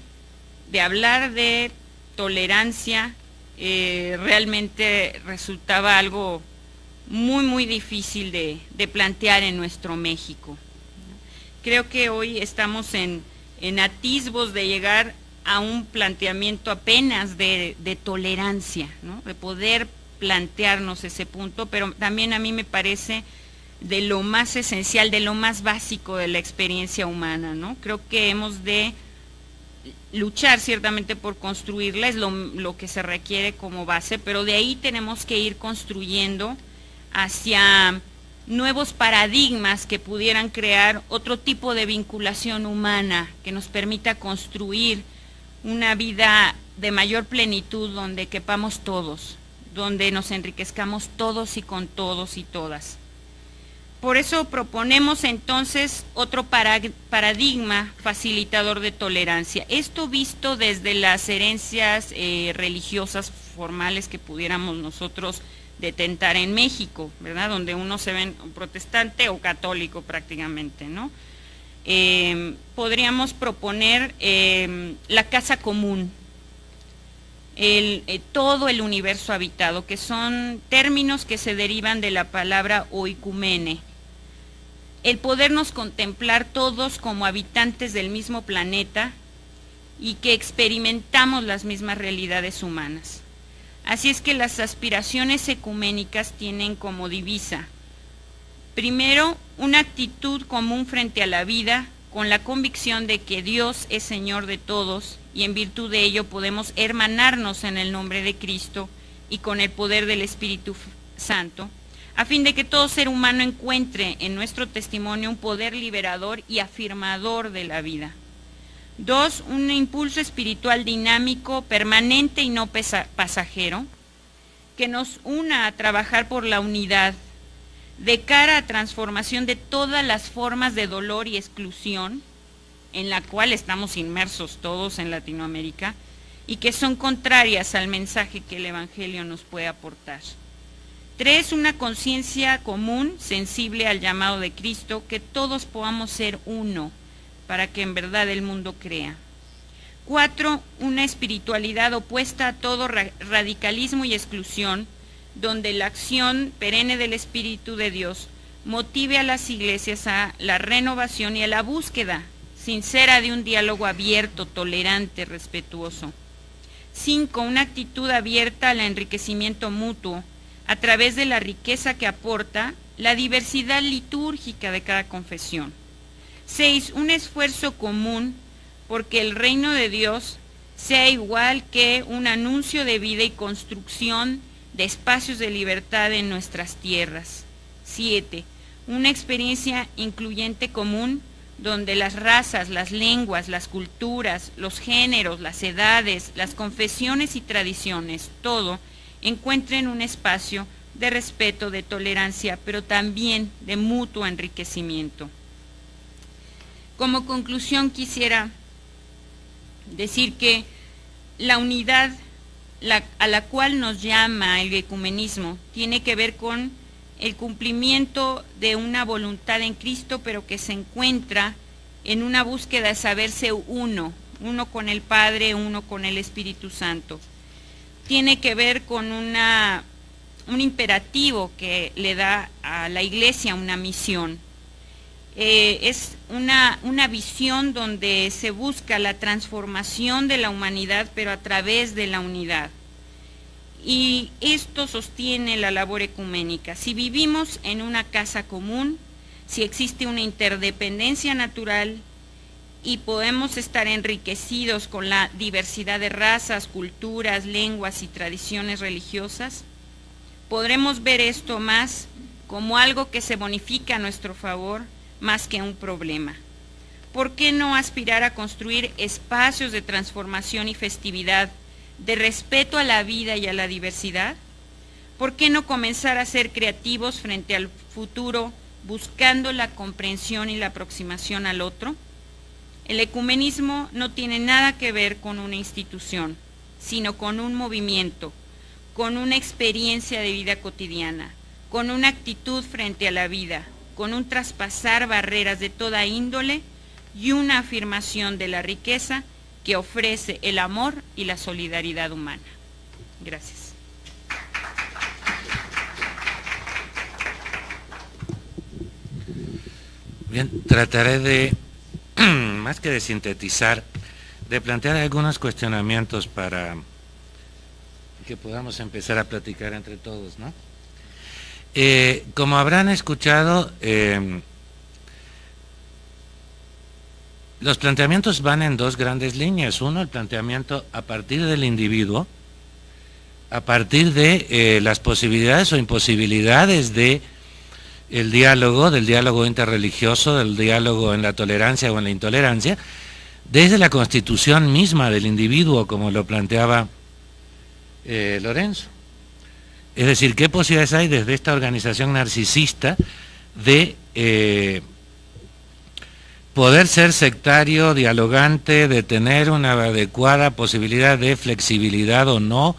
hablar de tolerancia realmente resultaba algo muy, muy difícil de plantear en nuestro México. Creo que hoy estamos en atisbos de llegar a un planteamiento apenas de tolerancia, ¿no? De poder plantearnos ese punto, pero también a mí me parece de lo más esencial, de lo más básico de la experiencia humana, ¿no? Creo que hemos de luchar ciertamente por construirla, es lo que se requiere como base, pero de ahí tenemos que ir construyendo hacia nuevos paradigmas que pudieran crear otro tipo de vinculación humana que nos permita construir una vida de mayor plenitud donde quepamos todos, donde nos enriquezcamos todos y con todos y todas. Por eso proponemos entonces otro paradigma facilitador de tolerancia. Esto visto desde las herencias religiosas formales que pudiéramos nosotros detentar en México, ¿verdad? Donde uno se ve protestante o católico prácticamente, ¿no? Podríamos proponer la casa común, todo el universo habitado, que son términos que se derivan de la palabra oikumene. El podernos contemplar todos como habitantes del mismo planeta y que experimentamos las mismas realidades humanas. Así es que las aspiraciones ecuménicas tienen como divisa, primero, una actitud común frente a la vida, con la convicción de que Dios es Señor de todos y en virtud de ello podemos hermanarnos en el nombre de Cristo y con el poder del Espíritu Santo, a fin de que todo ser humano encuentre en nuestro testimonio un poder liberador y afirmador de la vida. 2, un impulso espiritual dinámico, permanente y no pasajero, que nos una a trabajar por la unidad, de cara a transformación de todas las formas de dolor y exclusión en la cual estamos inmersos todos en Latinoamérica y que son contrarias al mensaje que el Evangelio nos puede aportar. 3, una conciencia común, sensible al llamado de Cristo, que todos podamos ser uno para que en verdad el mundo crea. 4, una espiritualidad opuesta a todo radicalismo y exclusión, donde la acción perenne del Espíritu de Dios motive a las iglesias a la renovación y a la búsqueda sincera de un diálogo abierto, tolerante, respetuoso. 5, una actitud abierta al enriquecimiento mutuo a través de la riqueza que aporta la diversidad litúrgica de cada confesión. 6, un esfuerzo común porque el reino de Dios sea igual que un anuncio de vida y construcción de espacios de libertad en nuestras tierras. 7, una experiencia incluyente común donde las razas, las lenguas, las culturas, los géneros, las edades, las confesiones y tradiciones, todo, encuentren un espacio de respeto, de tolerancia, pero también de mutuo enriquecimiento. Como conclusión quisiera decir que la unidad a la cual nos llama el ecumenismo tiene que ver con el cumplimiento de una voluntad en Cristo, pero que se encuentra en una búsqueda de saberse uno con el Padre, uno con el Espíritu Santo. Tiene que ver con un imperativo que le da a la Iglesia una misión. Es una visión donde se busca la transformación de la humanidad, pero a través de la unidad. Y esto sostiene la labor ecuménica. Si vivimos en una casa común, si existe una interdependencia natural y podemos estar enriquecidos con la diversidad de razas, culturas, lenguas y tradiciones religiosas, podremos ver esto más como algo que se bonifica a nuestro favor más que un problema. ¿Por qué no aspirar a construir espacios de transformación y festividad, de respeto a la vida y a la diversidad? ¿Por qué no comenzar a ser creativos frente al futuro, buscando la comprensión y la aproximación al otro? El ecumenismo no tiene nada que ver con una institución, sino con un movimiento, con una experiencia de vida cotidiana, con una actitud frente a la vida, con un traspasar barreras de toda índole y una afirmación de la riqueza que ofrece el amor y la solidaridad humana. Gracias. Bien, trataré de, más que de sintetizar, de plantear algunos cuestionamientos para que podamos empezar a platicar entre todos, ¿no? Como habrán escuchado, los planteamientos van en dos grandes líneas. Uno, el planteamiento a partir del individuo, a partir de las posibilidades o imposibilidades de el diálogo, del diálogo interreligioso, del diálogo en la tolerancia o en la intolerancia, desde la constitución misma del individuo, como lo planteaba Lorenzo. Es decir, ¿qué posibilidades hay desde esta organización narcisista de poder ser sectario, dialogante, de tener una adecuada posibilidad de flexibilidad o no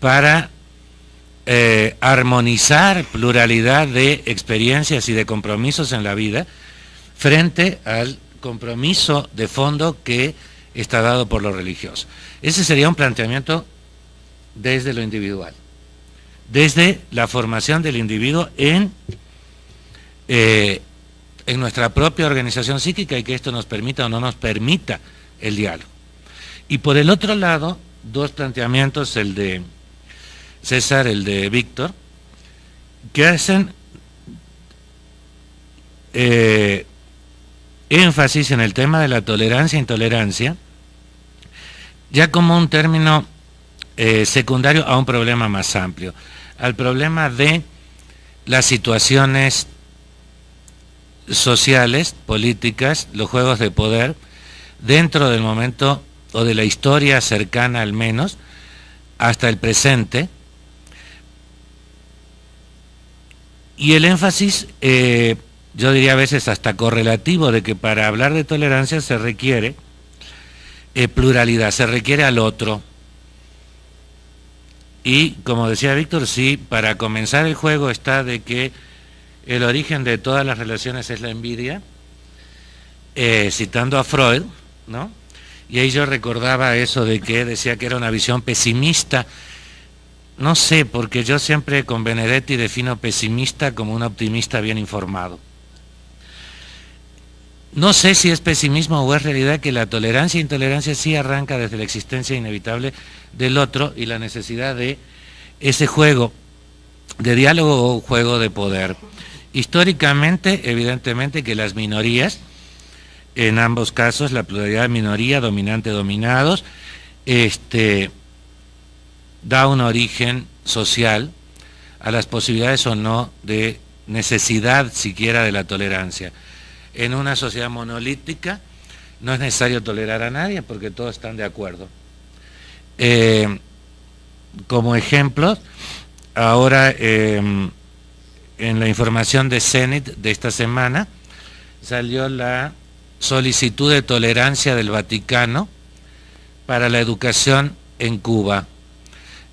para armonizar pluralidad de experiencias y de compromisos en la vida frente al compromiso de fondo que está dado por lo religioso? Ese sería un planteamiento desde lo individual, desde la formación del individuo en nuestra propia organización psíquica, y que esto nos permita o no nos permita el diálogo. Y por el otro lado, dos planteamientos, el de César, el de Víctor, que hacen énfasis en el tema de la tolerancia e intolerancia, ya como un término secundario a un problema más amplio, al problema de las situaciones sociales, políticas, los juegos de poder, dentro del momento o de la historia cercana al menos, hasta el presente, Y el énfasis, yo diría a veces hasta correlativo, de que para hablar de tolerancia se requiere pluralidad, se requiere al otro. Y como decía Víctor, sí, para comenzar el juego está de que el origen de todas las relaciones es la envidia, citando a Freud, ¿no? Y ahí yo recordaba eso de que decía que era una visión pesimista. No sé, porque yo siempre con Benedetti defino pesimista como un optimista bien informado. No sé si es pesimismo o es realidad que la tolerancia e intolerancia sí arranca desde la existencia inevitable del otro y la necesidad de ese juego de diálogo o juego de poder. Históricamente, evidentemente que las minorías, en ambos casos, la pluralidad de minoría, dominante, dominados, da un origen social a las posibilidades o no de necesidad siquiera de la tolerancia. En una sociedad monolítica no es necesario tolerar a nadie porque todos están de acuerdo. Como ejemplo, ahora en la información de Zenit de esta semana salió la solicitud de tolerancia del Vaticano para la educación en Cuba.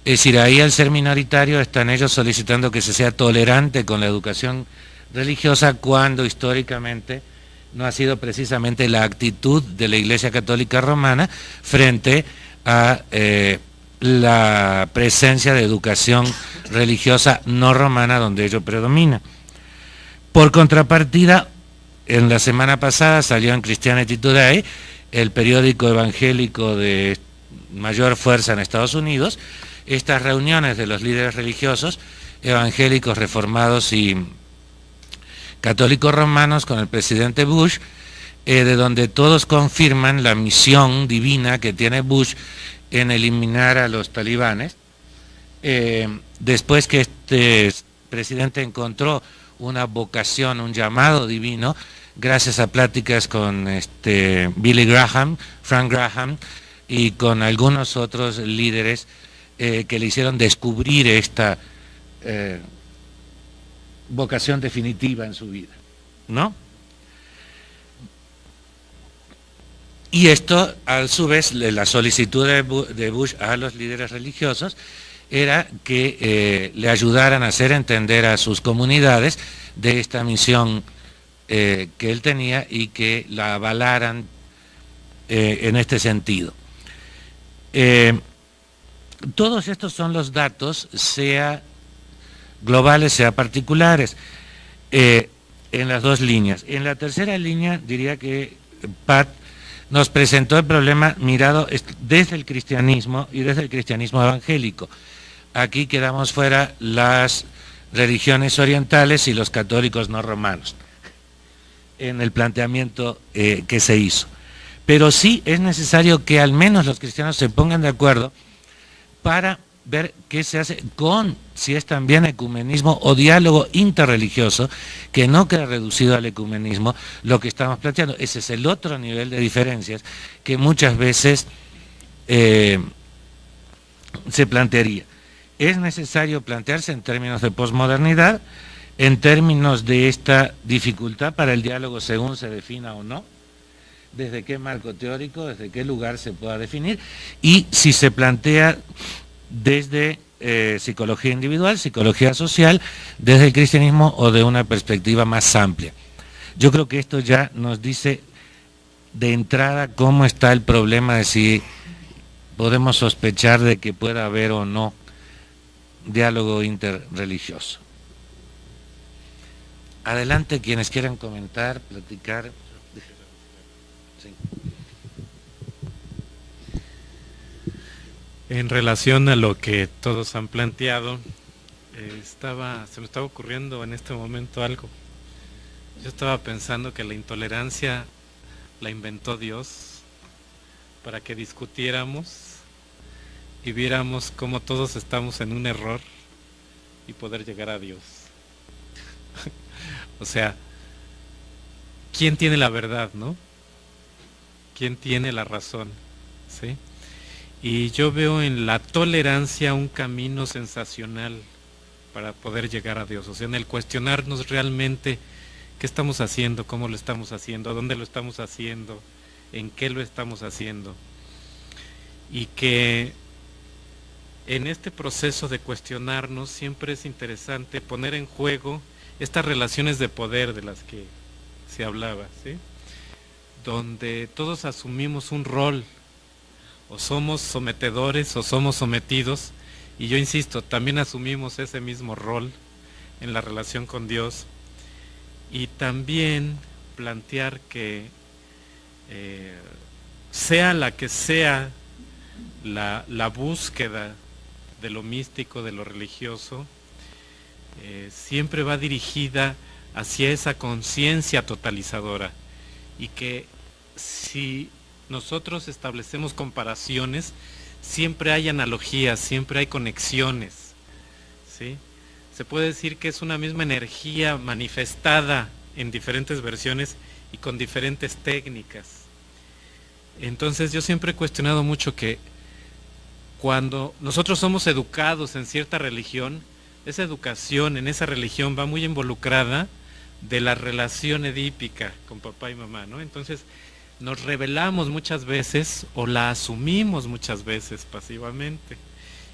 Es decir, ahí al ser minoritario están ellos solicitando que se sea tolerante con la educación religiosa cuando históricamente no ha sido precisamente la actitud de la Iglesia Católica Romana frente a la presencia de educación religiosa no romana donde ello predomina. Por contrapartida, en la semana pasada salió en Christianity Today, el periódico evangélico de mayor fuerza en Estados Unidos, estas reuniones de los líderes religiosos, evangélicos, reformados y católicos romanos con el presidente Bush, de donde todos confirman la misión divina que tiene Bush en eliminar a los talibanes, después que este presidente encontró una vocación, un llamado divino, gracias a pláticas con Billy Graham, Frank Graham, y con algunos otros líderes que le hicieron descubrir esta vocación definitiva en su vida, ¿no? Y esto, a su vez, la solicitud de Bush a los líderes religiosos era que le ayudaran a hacer entender a sus comunidades de esta misión que él tenía y que la avalaran en este sentido. Todos estos son los datos, sea globales, sea particulares, en las dos líneas. En la tercera línea diría que Pat nos presentó el problema mirado desde el cristianismo y desde el cristianismo evangélico. Aquí quedamos fuera las religiones orientales y los católicos no romanos en el planteamiento que se hizo. Pero sí es necesario que al menos los cristianos se pongan de acuerdo para ver qué se hace con, si es también ecumenismo o diálogo interreligioso, que no queda reducido al ecumenismo lo que estamos planteando. Ese es el otro nivel de diferencias que muchas veces se plantearía. Es necesario plantearse en términos de posmodernidad, en términos de esta dificultad para el diálogo según se defina o no, desde qué marco teórico, desde qué lugar se pueda definir, y si se plantea desde psicología individual, psicología social, desde el cristianismo o de una perspectiva más amplia. Yo creo que esto ya nos dice de entrada cómo está el problema de si podemos sospechar de que pueda haber o no diálogo interreligioso. Adelante quienes quieran comentar, platicar. Sí. En relación a lo que todos han planteado, se me estaba ocurriendo en este momento algo. Yo estaba pensando que la intolerancia la inventó Dios para que discutiéramos y viéramos cómo todos estamos en un error y poder llegar a Dios. O sea, ¿quién tiene la verdad, no? ¿Quién tiene la razón? ¿Sí? Y yo veo en la tolerancia un camino sensacional para poder llegar a Dios, o sea, en el cuestionarnos realmente qué estamos haciendo, cómo lo estamos haciendo, dónde lo estamos haciendo, en qué lo estamos haciendo. Y que en este proceso de cuestionarnos siempre es interesante poner en juego estas relaciones de poder de las que se hablaba, ¿sí? Donde todos asumimos un rol, o somos sometedores o somos sometidos, y yo insisto, también asumimos ese mismo rol en la relación con Dios, y también plantear que sea la que sea la búsqueda de lo místico, de lo religioso, siempre va dirigida hacia esa conciencia totalizadora, y que si nosotros establecemos comparaciones, siempre hay analogías, siempre hay conexiones, ¿sí? Se puede decir que es una misma energía manifestada en diferentes versiones y con diferentes técnicas. Entonces yo siempre he cuestionado mucho que cuando nosotros somos educados en cierta religión, esa educación en esa religión va muy involucrada de la relación edípica con papá y mamá, ¿no? Entonces nos rebelamos muchas veces o la asumimos muchas veces pasivamente,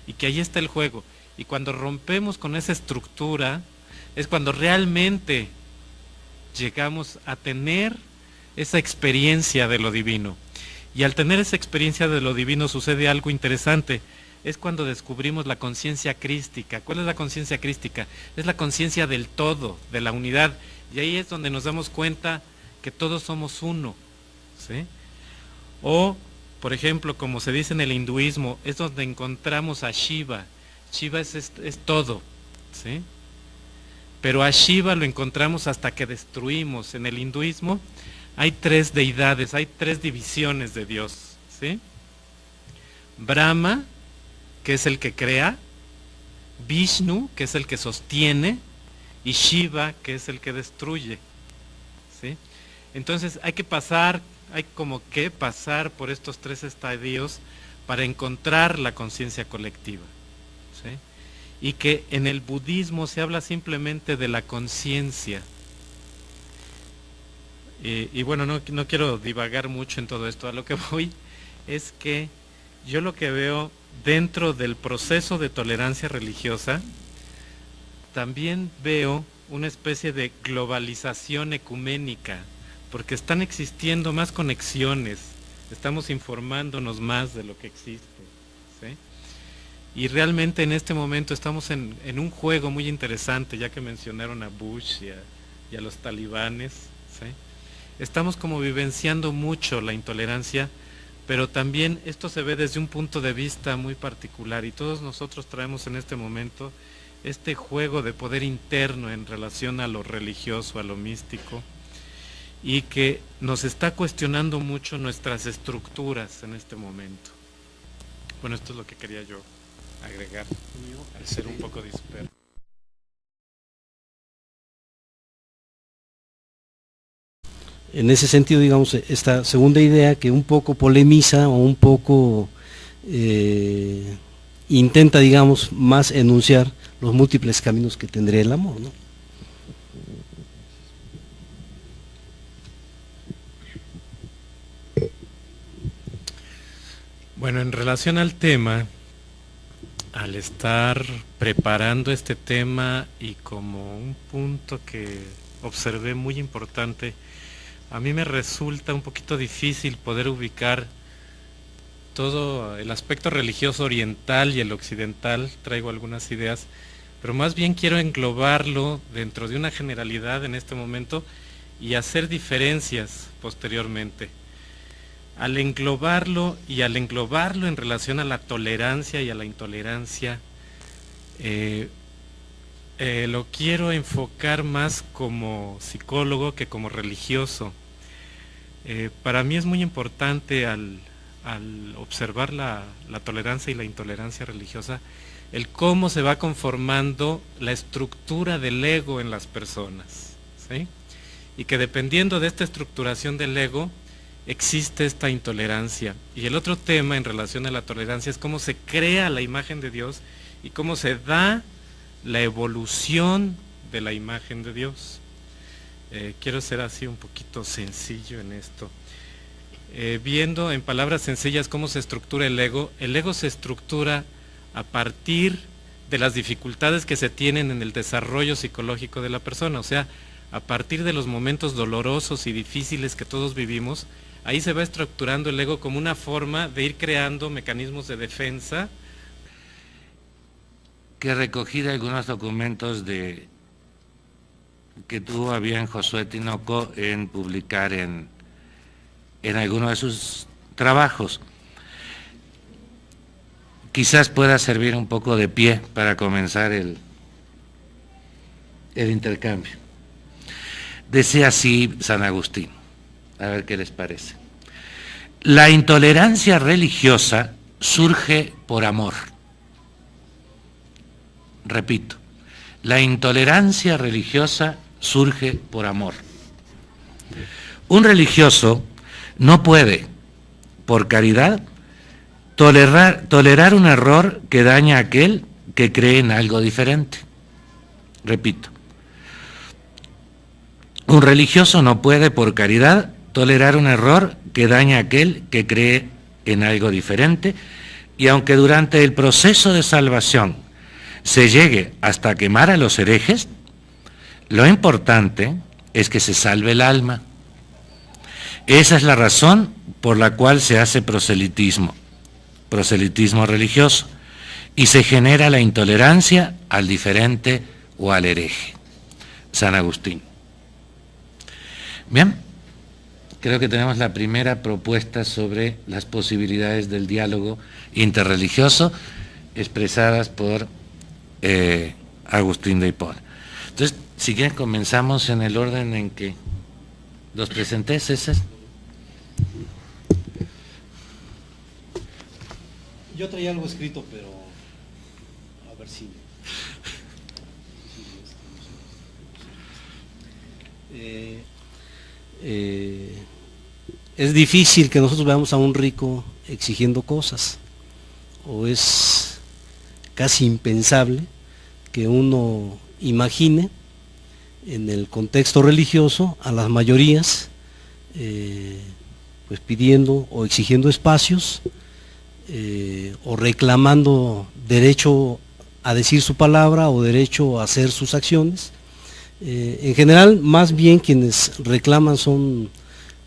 y que ahí está el juego. Y cuando rompemos con esa estructura es cuando realmente llegamos a tener esa experiencia de lo divino. Y al tener esa experiencia de lo divino sucede algo interesante. Es cuando descubrimos la conciencia crística. ¿Cuál es la conciencia crística? Es la conciencia del todo, de la unidad. Y ahí es donde nos damos cuenta que todos somos uno, ¿sí? O, por ejemplo, como se dice en el hinduismo, es donde encontramos a Shiva. Shiva es todo, ¿sí? Pero a Shiva lo encontramos hasta que destruimos. En el hinduismo hay 3 deidades, hay 3 divisiones de Dios, ¿sí? Brahma, que es el que crea, Vishnu, que es el que sostiene, y Shiva, que es el que destruye, ¿sí? Entonces hay como que pasar por estos 3 estadios para encontrar la conciencia colectiva, ¿sí? Y que en el budismo se habla simplemente de la conciencia. Y bueno, no quiero divagar mucho en todo esto. A lo que voy es que yo lo que veo dentro del proceso de tolerancia religiosa, también veo una especie de globalización ecuménica, porque están existiendo más conexiones, estamos informándonos más de lo que existe, ¿sí? Y realmente en este momento estamos en un juego muy interesante, ya que mencionaron a Bush y a los talibanes, ¿sí? Estamos como vivenciando mucho la intolerancia, pero también esto se ve desde un punto de vista muy particular, y todos nosotros traemos en este momento este juego de poder interno en relación a lo religioso, a lo místico, y que nos está cuestionando mucho nuestras estructuras en este momento. Bueno, esto es lo que quería yo agregar, al ser un poco disperso. En ese sentido, digamos, esta segunda idea que un poco polemiza o un poco intenta, digamos, más enunciar los múltiples caminos que tendría el amor, ¿no? Bueno, en relación al tema, al estar preparando este tema y como un punto que observé muy importante, a mí me resulta un poquito difícil poder ubicar todo el aspecto religioso oriental y el occidental. Traigo algunas ideas, pero más bien quiero englobarlo dentro de una generalidad en este momento y hacer diferencias posteriormente. Al englobarlo en relación a la tolerancia y a la intolerancia, lo quiero enfocar más como psicólogo que como religioso. Para mí es muy importante al observar la tolerancia y la intolerancia religiosa, el cómo se va conformando la estructura del ego en las personas, ¿sí? Y que dependiendo de esta estructuración del ego, existe esta intolerancia. Y el otro tema en relación a la tolerancia es cómo se crea la imagen de Dios y cómo se da la evolución de la imagen de Dios. Quiero ser así un poquito sencillo en esto. Viendo en palabras sencillas cómo se estructura el ego se estructura a partir de las dificultades que se tienen en el desarrollo psicológico de la persona, o sea, a partir de los momentos dolorosos y difíciles que todos vivimos, ahí se va estructurando el ego como una forma de ir creando mecanismos de defensa. Que recogí de algunos documentos que tuvo a bien Josué Tinoco en publicar en alguno de sus trabajos. Quizás pueda servir un poco de pie para comenzar el intercambio. Decía así San Agustín, a ver qué les parece. La intolerancia religiosa surge por amor. Repito, la intolerancia religiosa surge por amor. Un religioso no puede, por caridad, tolerar un error que daña a aquel que cree en algo diferente. Repito, un religioso no puede, por caridad, tolerar un error que daña a aquel que cree en algo diferente, y aunque durante el proceso de salvación se llegue hasta quemar a los herejes, lo importante es que se salve el alma. Esa es la razón por la cual se hace proselitismo religioso, y se genera la intolerancia al diferente o al hereje. San Agustín. Bien, creo que tenemos la primera propuesta sobre las posibilidades del diálogo interreligioso expresadas por Agustín de Hipona. Entonces, si quieren, comenzamos en el orden en que los presenté, César. Yo traía algo escrito, pero a ver si... es difícil que nosotros veamos a un rico exigiendo cosas, o es casi impensable que uno imagine en el contexto religioso a las mayorías pues pidiendo o exigiendo espacios o reclamando derecho a decir su palabra o derecho a hacer sus acciones. En general, más bien quienes reclaman son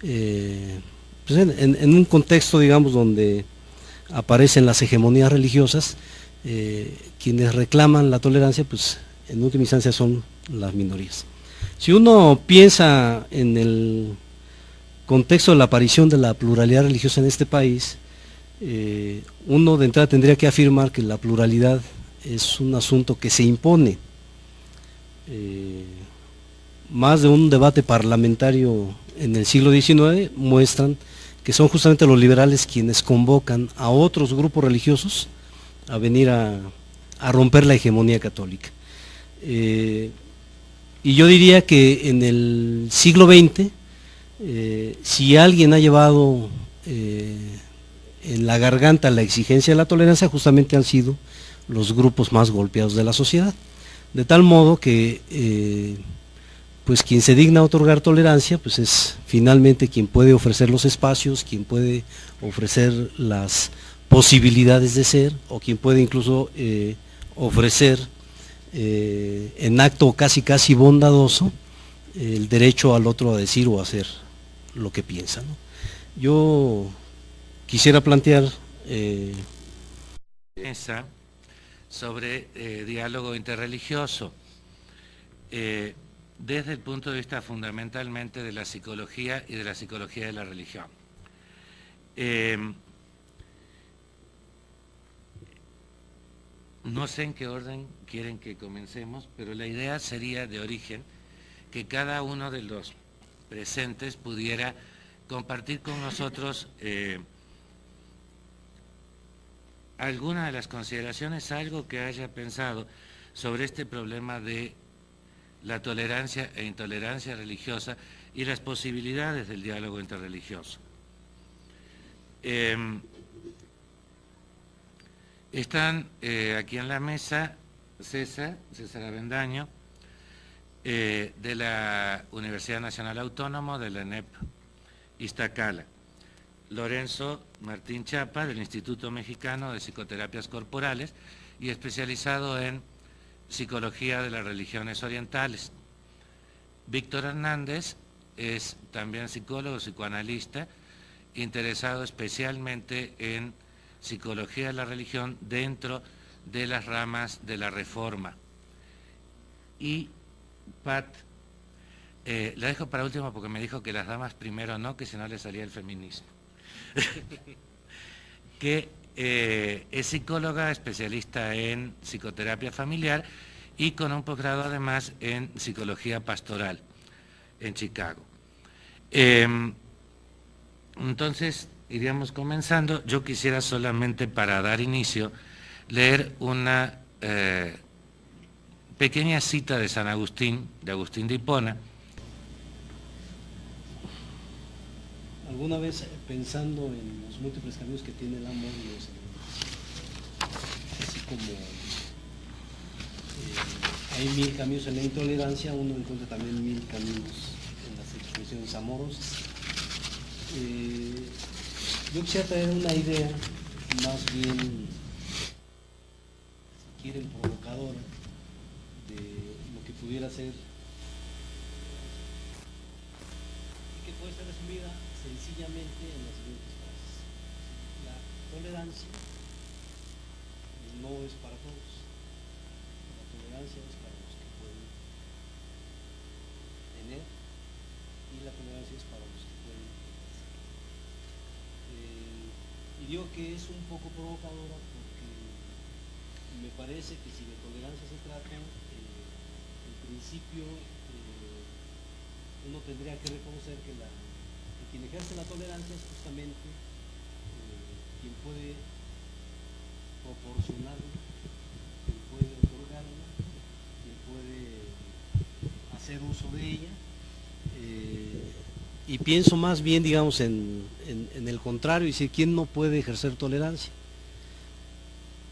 pues en un contexto, digamos, donde aparecen las hegemonías religiosas, quienes reclaman la tolerancia, pues en última instancia son las minorías. Si uno piensa en el contexto de la aparición de la pluralidad religiosa en este país, uno de entrada tendría que afirmar que la pluralidad es un asunto que se impone. Más de un debate parlamentario en el siglo XIX muestran que son justamente los liberales quienes convocan a otros grupos religiosos a venir a romper la hegemonía católica. Y yo diría que en el siglo XX, si alguien ha llevado en la garganta la exigencia de la tolerancia, justamente han sido los grupos más golpeados de la sociedad, de tal modo que pues quien se digna a otorgar tolerancia pues es finalmente quien puede ofrecer los espacios, quien puede ofrecer las posibilidades de ser, o quien puede incluso ofrecer en acto casi bondadoso el derecho al otro a decir o a hacer lo que piensa, ¿no? Yo quisiera plantear esa sobre diálogo interreligioso desde el punto de vista fundamentalmente de la psicología y de la psicología de la religión. No sé en qué orden quieren que comencemos, pero la idea sería de origen que cada uno de los presentes pudiera compartir con nosotros alguna de las consideraciones, algo que haya pensado sobre este problema de la tolerancia e intolerancia religiosa y las posibilidades del diálogo interreligioso. Están aquí en la mesa César Avendaño, de la Universidad Nacional Autónoma, de la ENEP Iztacala. Lorenzo Martín Chapa, del Instituto Mexicano de Psicoterapias Corporales y especializado en Psicología de las Religiones Orientales. Víctor Hernández es también psicólogo, psicoanalista, interesado especialmente en psicología de la religión dentro de las ramas de la Reforma. Y Pat, la dejo para último porque me dijo que las damas primero no, que si no le salía el feminismo. Que es psicóloga, especialista en psicoterapia familiar y con un posgrado además en psicología pastoral en Chicago. Entonces, iríamos comenzando. Yo quisiera solamente, para dar inicio, leer una pequeña cita de San Agustín, de Agustín de Hipona. Alguna vez, pensando en los múltiples caminos que tiene el amor, así como hay 1000 caminos en la intolerancia, uno encuentra también 1000 caminos en las expresiones amorosas. Yo quisiera traer una idea más bien, si quieren, provocadora de lo que pudiera ser, y que puede ser resumida sencillamente en las siguientes frases. La tolerancia no es para todos. La tolerancia es para los que pueden tener, y la tolerancia es para los que pueden ejercer. Y digo que es un poco provocadora porque me parece que si de tolerancia se trata, en principio uno tendría que reconocer que quien ejerce la tolerancia es justamente quien puede proporcionarla, quien puede otorgarla, quien puede hacer uso de ella. Y pienso más bien, digamos, en el contrario, y decir, ¿quién no puede ejercer tolerancia?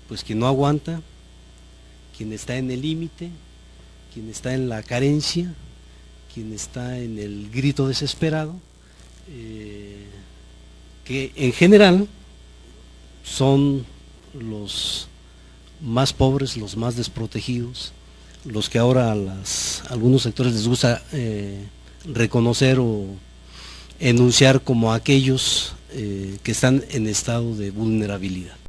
Pues quien no aguanta, quien está en el límite, quien está en la carencia, quien está en el grito desesperado, que en general son los más pobres, los más desprotegidos, los que ahora a algunos sectores les gusta reconocer o enunciar como aquellos que están en estado de vulnerabilidad.